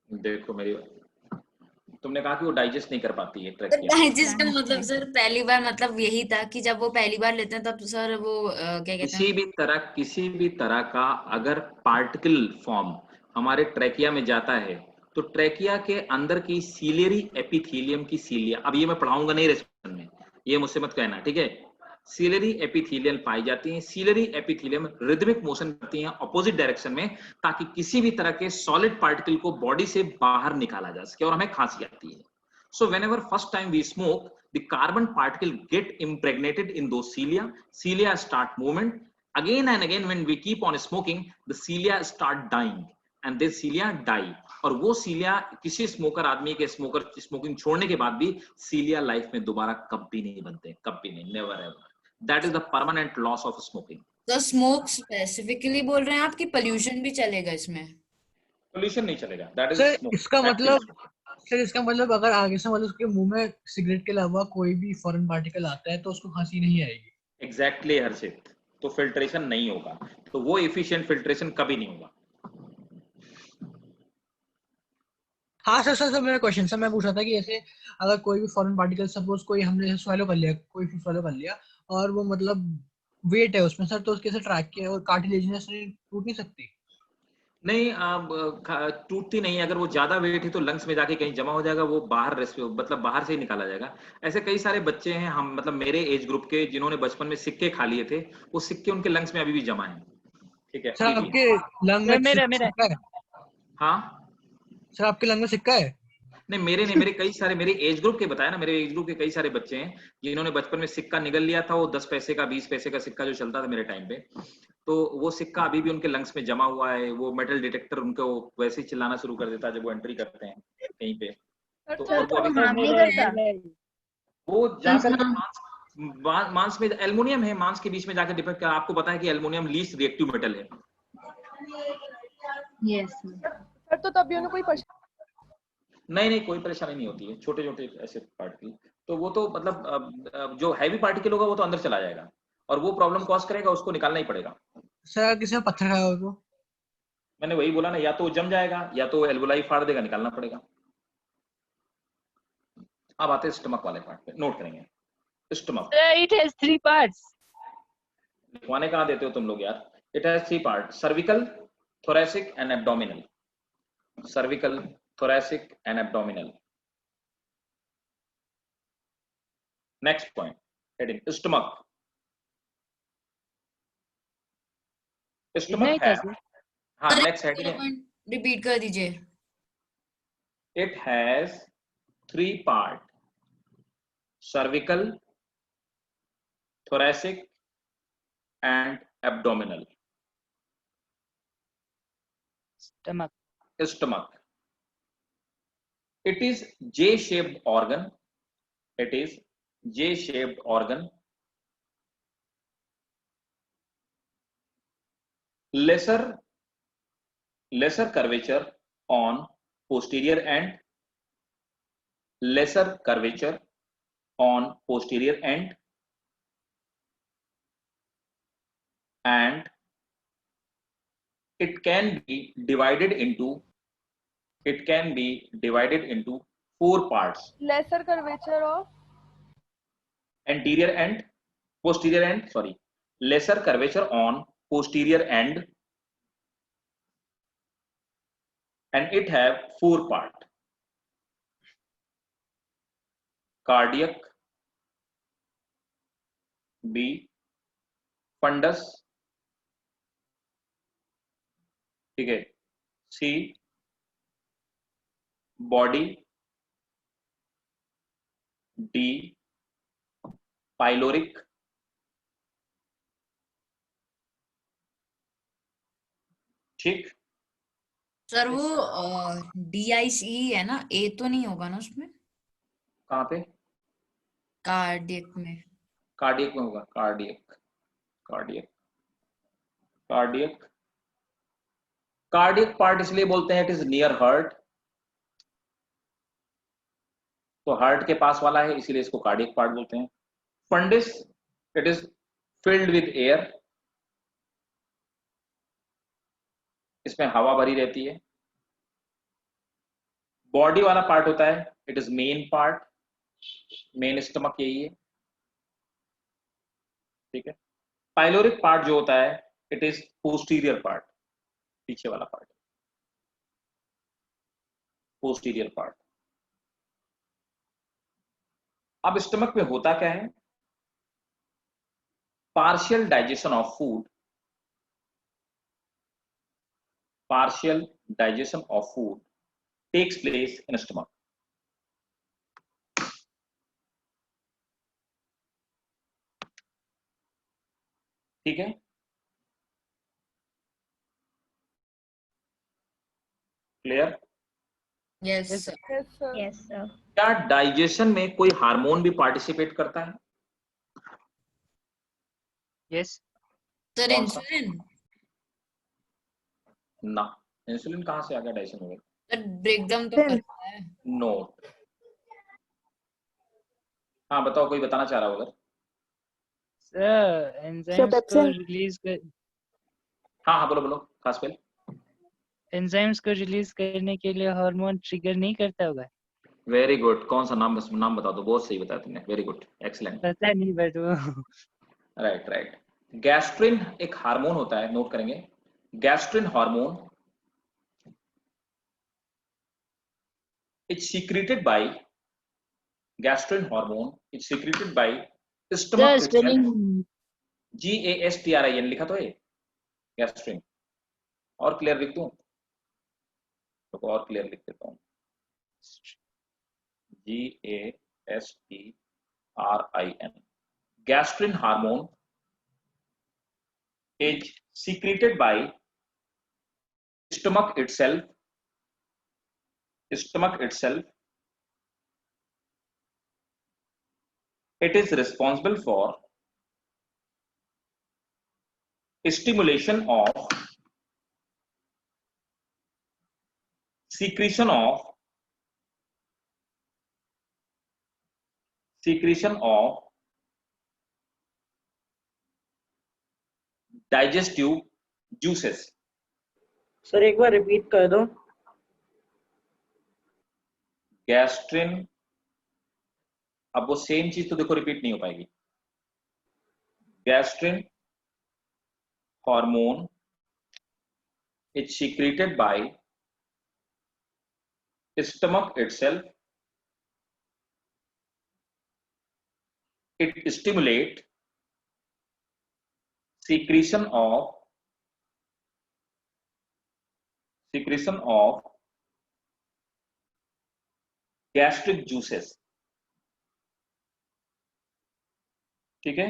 देखो मेरी, तुमने कहा कि वो डाइजेस्ट नहीं कर पाती है तो ट्रैकिया। डाइजेस्ट का मतलब सर पहली बार मतलब यही था कि जब वो पहली बार लेते हैं तब सर वो क्या कहते हैं, किसी भी तरह का अगर पार्टिकल फॉर्म हमारे ट्रैकिया में जाता है तो ट्रैकिया के अंदर की सीलियरी एपिथेलियम की सीलिया, अब ये मैं पढ़ाऊंगा नहीं रेस्पिरेशन में, ये मुझसे मत कहना, ठीक है। सीलरी एपिथेलियल पाई जाती हैं। सीलरी एपिथेलियम रिदमिक मोशन करती हैं अपोजिट डायरेक्शन में, ताकि किसी भी तरह के सॉलिड पार्टिकल को बॉडी से बाहर निकाला जा सके और हमें खांसी आती है। So whenever first time we smoke, the carbon particle get impregnated in those cilia start movement. Again and again when we keep on smoking, the cilia start dying and this cilia die. और वो cilia किसी smoker आदमी के smoking छोड़ने के बाद भी cilia life में दोबारा कभी नहीं बनते, कभी नहीं, never ever. That is the permanent loss of smoking. तो स्मोक स्पेसिफिकली बोल रहे हैं आप कि पोल्यूशन भी चलेगा इसमें? पोल्यूशन नहीं चलेगा, that is सर smoke. इसका मतलब अगर आगे से मतलब उसके मुंह में सिगरेट के अलावा कोई भी फॉरेन पार्टिकल आता है तो उसको खांसी नहीं आएगी। एग्जैक्टली हर्षित, तो फिल्ट्रेशन नहीं होगा, तो वो एफिशिएंट फिल्ट्रेशन कभी नहीं होगा। हाँ सर मेरा क्वेश्चन सर मैं पूछ रहा था कि जैसे अगर कोई भी फॉरेन पार्टिकल सपोज कोई हमने swallow कर लिया, कोई फूड swallow कर लिया और वो मतलब वेट है उसमें सर, तो उसके से ट्रैक किया और कार्टिलेजिनस टूट नहीं सकती? नहीं, टूटती नहीं। अगर वो ज्यादा वेट है तो लंग्स में जाके कहीं जमा हो जाएगा, वो बाहर मतलब बाहर से ही निकाला जाएगा। ऐसे कई सारे बच्चे हैं, हम मतलब मेरे एज ग्रुप के, जिन्होंने बचपन में सिक्के खा लिए थे, वो सिक्के उनके लंग्स में अभी भी जमा है, ठीक है। सर आपके लंग में सिक्का है? हाँ सर आपके लंग में सिक्का है? नहीं, मेरे कई सारे, मेरे एज ग्रुप के बताया ना, मेरे एज ग्रुप के कई सारे बच्चे हैं जिन्होंने बचपन में सिक्का निगल लिया था, वो 10 पैसे का 20 पैसे का सिक्का जो चलता था मेरे टाइम पे, तो वो सिक्का अभी भी उनके लंग्स में जमा हुआ है। वो मेटल डिटेक्टर उनको वैसे ही चिल्लाना शुरू कर देता है जब वो एंट्री करते हैं कहीं पे, तो वो अभी वो जाकर मांस में, एल्युमिनियम है मांस के बीच में जाकर डिपेक्ट कर। आपको पता है कि एल्युमिनियम लीस्ट रिएक्टिव मेटल है। यस सर तो तभी उन्हें कोई नहीं कोई परेशानी नहीं होती है, छोटे छोटे ऐसे पार्टिकल तो वो तो मतलब जो हैवी पार्टिकल होगा वो तो अंदर चला जाएगा और वो प्रॉब्लम कॉज करेगा, उसको निकालना ही पड़ेगा। सर किसी में पत्थर खाया हो तो? मैंने वही बोला ना, या तो जम जाएगा या तो एल्वोलाई फाड़ देगा, निकालना पड़ेगा। अब आते हैं स्टमक वाले पार्ट पे, नोट करेंगे। Stomach Sir, it has 3 parts. लिखवाने कहाँ देते हो तुम लोग यार? It has 3 part, cervical, thoracic and abdominal. Cervical, thoracic and abdominal. Next point, heading stomach. इतना ही Stomach था है, सर। हाँ next heading है, रिपीट कर दीजिए। it has 3 part, cervical, thoracic and abdominal. Stomach. Stomach. It is J-shaped organ. It is J-shaped organ. Lesser curvature on posterior end. Lesser curvature on posterior end. And it can be divided into 4 parts. Lesser curvature of Anterior end, posterior end, sorry. Lesser curvature on posterior end, and it have 4 part. Cardiac, B, fundus, ठीक है, C, body, D, pyloric, ठीक। Sir वो DIC है ना, ए तो नहीं होगा ना उसमें? कहाँ पे? कार्डियक में। कार्डियक में होगा, कार्डियक पार्ट इसलिए बोलते हैं इट इज नियर हार्ट, तो हार्ट के पास वाला है इसीलिए इसको कार्डियक पार्ट बोलते हैं। Fundus, it is filled with air, इसमें हवा भरी रहती है। बॉडी वाला पार्ट होता है, it is main part, main stomach यही है, ठीक है। पाइलोरिक पार्ट जो होता है इट इज पोस्टीरियर पार्ट, पीछे वाला पार्ट, पोस्टीरियर पार्ट। अब स्टमक में होता क्या है? Partial digestion of food, takes place in stomach. ठीक है, clear? Yes Yes, sir. Yes sir. क्या डाइजेशन में कोई हार्मोन भी पार्टिसिपेट करता है? Yes. सर कौन सा? इंसुलिन। ना, इंसुलिन कहां से आ गया डाइजेशन में? सर ब्रेकडाउन तो करता है। नो। हाँ बताओ, कोई बताना चाह रहा होगा? Sir, enzymes को pepsin. रिलीज कर हाँ बोलो खास पे। एंजाइम्स को रिलीज करने के लिए हार्मोन ट्रिगर नहीं करता होगा? वेरी गुड, कौन सा नाम बता दो, बहुत सही बताया तुमने, वेरी गुड, एक्सीलेंट। पता नहीं बट वो राइट। गैस्ट्रिन एक हार्मोन होता है, नोट करेंगे। Gastrin hormone is secreted by stomach Sir, itself. spelling GASTRIN लिखा तो है गैस्ट्रिन। और क्लियर लिख दूं तो और क्लियर लिख देता हूं, GASTRIN। Gastrin hormone is secreted by stomach itself. It is responsible for stimulation of secretion of secretion of digestive juices. Sir एक बार रिपीट कर दो। गैस्ट्रिन, अब वो सेम चीज तो देखो रिपीट नहीं हो पाएगी। Gastrin hormone is secreted by stomach itself. It stimulates secretion of gastric juices. ठीक है,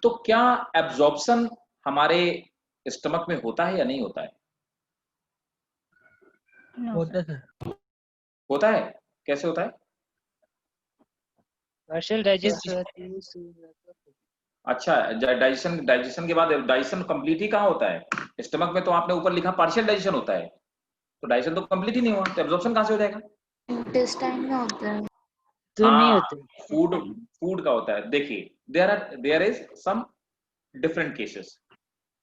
तो क्या एब्जॉर्प्शन हमारे स्टमक में होता है या नहीं होता है? होता है सर। होता है, कैसे होता है? पार्शियल डाइजेस्ट अच्छा, डाइजेशन के बाद डाइजेशन कंप्लीट ही कहाँ होता है? स्टमक में तो आपने ऊपर लिखा पार्शियल डाइजेशन होता है, तो डाइजेशन तो कंप्लीट ही नहीं हुआ, तो एब्जॉर्प्शन कहाँ से हो जाएगा? इंटेस्टाइन में होता है तो नहीं होता। फूड का होता है। देखिए, there is some different cases.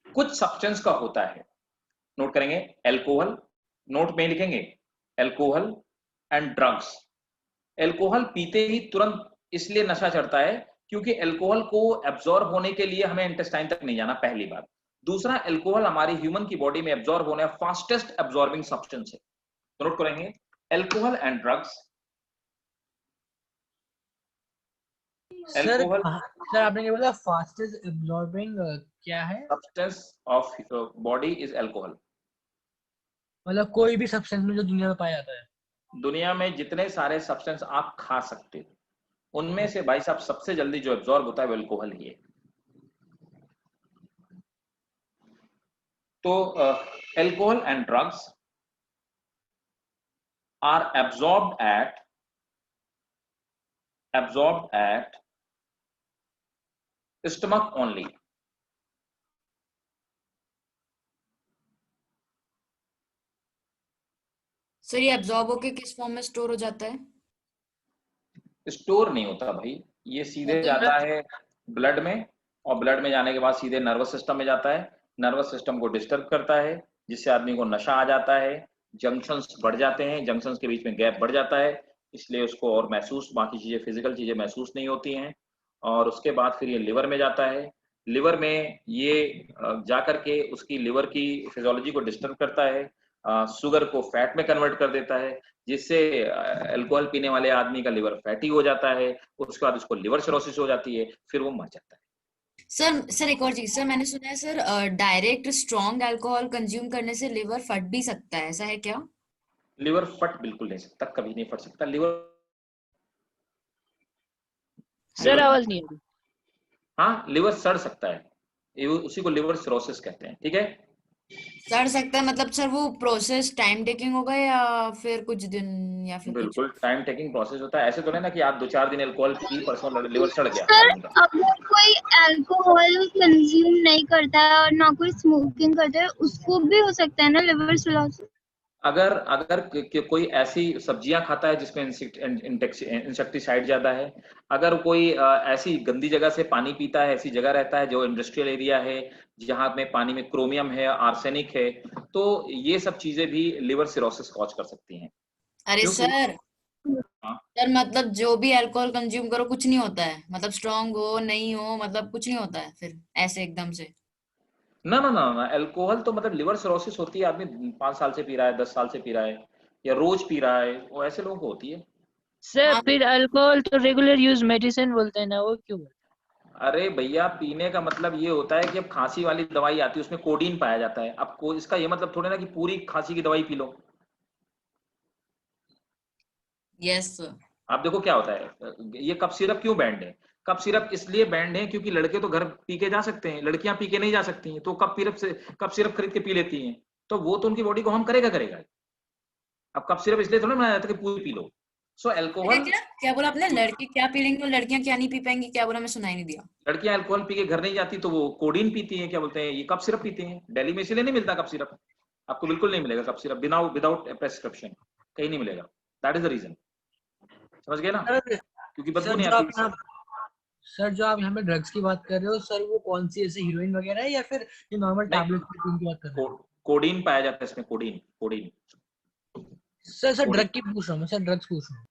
कुछ सब्सटेंस का होता है, नोट करेंगे, एल्कोहल, नोट में लिखेंगे एल्कोहल एंड ड्रग्स। एल्कोहल पीते ही तुरंत इसलिए नशा चढ़ता है क्योंकि एल्कोहल को एब्जॉर्ब होने के लिए हमें इंटेस्टाइन तक नहीं जाना, पहली बात। दूसरा, एल्कोहल हमारी ह्यूमन की बॉडी में एब्जॉर्ब होने फास्टेस्ट एब्जॉर्बिंग सब्सटेंस है। तो नोट करेंगे एल्कोहल एंड ड्रग्स। सर आपने क्या बोला? फास्टेस्ट एब्जॉर्बिंग क्या है? Substance of body is alcohol. मतलब कोई भी सब्सटेंस में जो दुनिया में पाया जाता है। दुनिया में जितने सारे सब्सटेंस आप खा सकते हो, उनमें से भाई साहब सबसे जल्दी जो एब्जॉर्ब होता है वो एल्कोहल ही है। तो alcohol and drugs are absorbed at stomach only. Sir ये एब्जॉर्ब होके किस फॉर्म में स्टोर हो जाता है? स्टोर नहीं होता भाई, ये सीधे जाता है ब्लड में, और ब्लड में जाने के बाद सीधे नर्वस सिस्टम में जाता है। नर्वस सिस्टम को डिस्टर्ब करता है, जिससे आदमी को नशा आ जाता है, जंक्शंस बढ़ जाते हैं, जंक्शंस के बीच में गैप बढ़ जाता है, इसलिए उसको और महसूस, बाकी चीजें, फिजिकल चीजें महसूस नहीं होती हैं। और उसके बाद फिर ये लिवर में जाता है। लिवर में ये जाकर के उसकी लिवर की फिजियोलॉजी को डिस्टर्ब करता है, शुगर को फैट में कन्वर्ट कर देता है, जिससे अल्कोहल पीने वाले आदमी का लिवर फैटी हो जाता है। उसके बाद उसको लिवर सिरोसिस हो जाती है, फिर वो मर जाता है। सर एक और चीज, सर मैंने सुना है sir direct strong alcohol consume करने से लिवर फट भी सकता है, ऐसा है क्या? लिवर फट बिल्कुल नहीं सकता, कभी नहीं फट सकता लिवर। सर आवाज नहीं आ रही। हाँ, लिवर सड़ सकता है, उसी को लिवर सिरोसिस कहते हैं। ठीक है, सड़ सकता है मतलब सर वो प्रोसेस टाइम टेकिंग होगा या फिर कुछ दिन या फिर कुछ? बिल्कुल टाइम टेकिंग प्रोसेस होता है। ऐसे तो नहीं ना कि आप 2-4 दिन अल्कोहल पी, परसों लिवर सड़ गया। सर अगर कोई अल्कोहल कंज्यूम नहीं करता है और ना कोई स्मोकिंग करता है, उसको भी हो सकता है ना लिवर सिरोसिस? अगर कोई ऐसी सब्जियां खाता है जिसमें इंसेक्टिसाइड ज्यादा है, अगर कोई ऐसी गंदी जगह से पानी पीता है, ऐसी जगह रहता है जो इंडस्ट्रियल एरिया है, जहां में पानी में क्रोमियम है, आर्सेनिक है, तो ये सब चीजें भी लिवर सिरोसिस कॉज कर सकती हैं। अरे सर मतलब जो भी अल्कोहल कंज्यूम करो कुछ नहीं होता है, मतलब स्ट्रॉन्ग हो नहीं हो मतलब कुछ नहीं होता है फिर ऐसे एकदम से? ना, अल्कोहल तो मतलब लिवर सिरोसिस होती है, आदमी 5 साल से पी रहा है, 10 साल से पी रहा है, या रोज पी रहा है, वो ऐसे लोगों को होती है। सर फिर अल्कोहल तो रेगुलर यूज मेडिसिन बोलते हैं ना, वो क्यों? अरे भैया, पीने का मतलब ये होता है कि अब खांसी वाली दवाई आती है, उसमें कोडीन पाया जाता है। अब इसका ये मतलब थोड़ा ना कि पूरी खांसी की दवाई पी लो। Yes sir. आप देखो क्या होता है, ये कफ सिरप क्यों बैंड है? कफ सिरप इसलिए बैंड है क्योंकि लड़के तो घर पी के जा सकते हैं, लड़कियां पी के नहीं जा सकती हैं, तो कफ सिरप खरीद के पी लेती हैं, तो वो तो उनकी बॉडी को हम करेगा। अब कफ सिरप इसलिए थोड़ा बनाया जाता है कि पूरी पी लो। सो अल्कोहल क्या बोला आपने? लड़के क्या पी लेंगे और लड़कियां क्या नहीं पी पाएंगी? क्या बोला, मैं सुनाई नहीं दिया। लड़कियां अल्कोहल पी के घर नहीं जाती, तो वो कोडीन पीती हैं, क्या बोलते हैं, ये कफ सिरप पीते हैं। दिल्ली में इसलिए नहीं मिलता कफ सिरप, आपको बिल्कुल नहीं मिलेगा कफ सिरप विदाउट प्रेस्क्रिप्शन, कहीं नहीं मिलेगा। That is the reason. समझ गए ना, सर क्योंकि बदबू सर नहीं जो आती आप इससे। सर जो आप यहाँ पे ड्रग्स की बात कर रहे हो सर, वो कौन सी, ऐसे हीरोइन वगैरह है या फिर ये नॉर्मल नहीं, टैबलेट की बात कर रहे हैं? कोडीन पाया जाता है इसमें, codeine codeine sir codeine. Drug की पूछ रहा हूँ मैं, सर ड्रग्स पूछ रहा हूँ।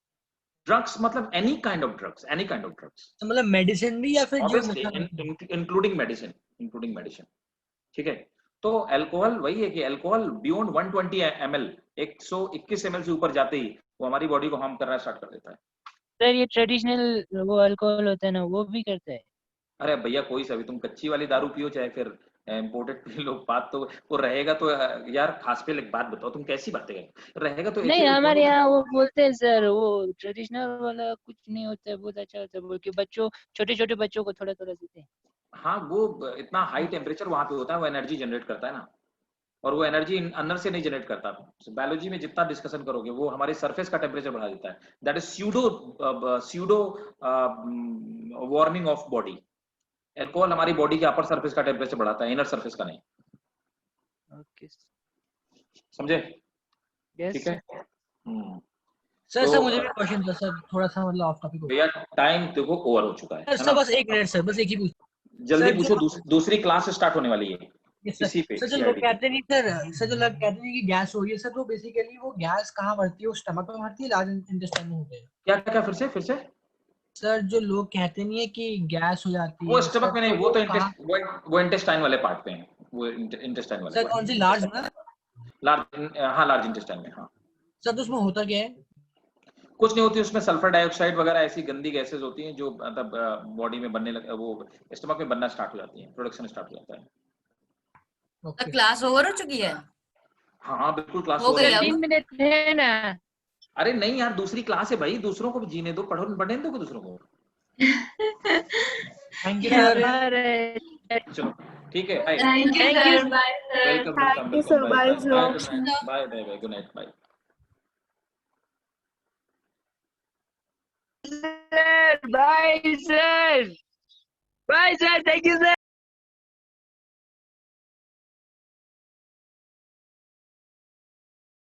ड्रग्स मतलब any kind of drugs, any kind of drugs, तो मतलब मेडिसिन भी या फिर जो ऑब्वियसली नशा करते हैं? Including medicine, including medicine. ठीक है, तो अल्कोहल वही है कि अल्कोहल बियॉन्ड 120 ml, 121 ml से ऊपर जाते ही वो हमारी बॉडी को हार्म करना स्टार्ट कर देता है। सर ये ट्रेडिशनल वो अल्कोहल होता है ना, वो भी करता है? अरे भैया कोई सा भी, तुम कच्ची वाली दारू पियो चाहे फिर इम्पोर्टेड पी लो, बात तो वो रहेगा तो यार खास पे एक बात बताओ, तुम कैसी बातें कर रहेगा तो नहीं, एथिकल हमारे बॉडी। यहाँ वो बोलते हैं सर, वो ट्रेडिशनल वाला कुछ नहीं होता है, बहुत अच्छा होता है बोल के बच्चों, छोटे छोटे बच्चों को थोड़ा थोड़ा देते हैं। हाँ वो इतना हाई टेम्परेचर वहां पे होता है, वो एनर्जी जनरेट करता है ना, और वो एनर्जी अंदर से नहीं जनरेट करता। बायोलॉजी में जितना डिस्कशन करोगे वो हमारे सरफेस का टेम्परेचर बढ़ा देता है, that is pseudo warming of body. Alcohol हमारी बॉडी के अपर सरफेस का टेम्परेचर बढ़ाता है, इनर सरफेस का नहीं। ओके समझे? यस ठीक है। सर तो सर मुझे भी क्वेश्चन था सर, थोड़ा सा मतलब ऑफ टॉपिक हो भैया टाइम देखो ओवर हो चुका है सर। ना, बस 1 मिनट सर, बस एक ही पूछ जल्दी सर पूछो, जो दूसरी क्लास स्टार्ट होने वाली है सर, इसी पे सर जो लोग CID पे। कहते नहीं सर जो लोग कहते हैं कि गैस हो रही है सर, तो बेसिकली वो गैस कहाँ बढ़ती है, वो स्टमक में बढ़ती है, लार्ज इंटेस्टाइन में होती है? क्या क्या फिर से सर जो लोग कहते नहीं है कि गैस हो जाती वो है स्टमक सर, में तो नहीं, वो वो तो कहाँ? वो इंटेस्टाइन वाले पार्ट पे है, वो इंटेस्टाइन वाले सर पार्ट कौन सी, में, लार्ज में? लार्ज, हाँ लार्ज इंटेस्टाइन में। हाँ सर तो उसमें होता क्या है? कुछ नहीं होती उसमें, सल्फर डाइऑक्साइड वगैरह ऐसी गंदी गैसेज होती हैं जो मतलब बॉडी में बनने लग, वो स्टमक में बनना स्टार्ट हो जाती है, प्रोडक्शन स्टार्ट हो जाता है। ओके क्लास ओवर हो चुकी है? हाँ बिल्कुल क्लास हो गई ओवर। अब? 3 मिनट है ना? अरे नहीं यार, दूसरी क्लास है भाई, दूसरों को भी जीने दो, पढ़ने दो दूसरों को। Thank you sir. चलो ठीक है, bye. Thank you Thank you. Sir, bye sir. Welcome thank you welcome, sir, bye bye bye bye, sir. Good night, bye bye bye, good night, bye. Sir bye sir, bye sir, thank you sir.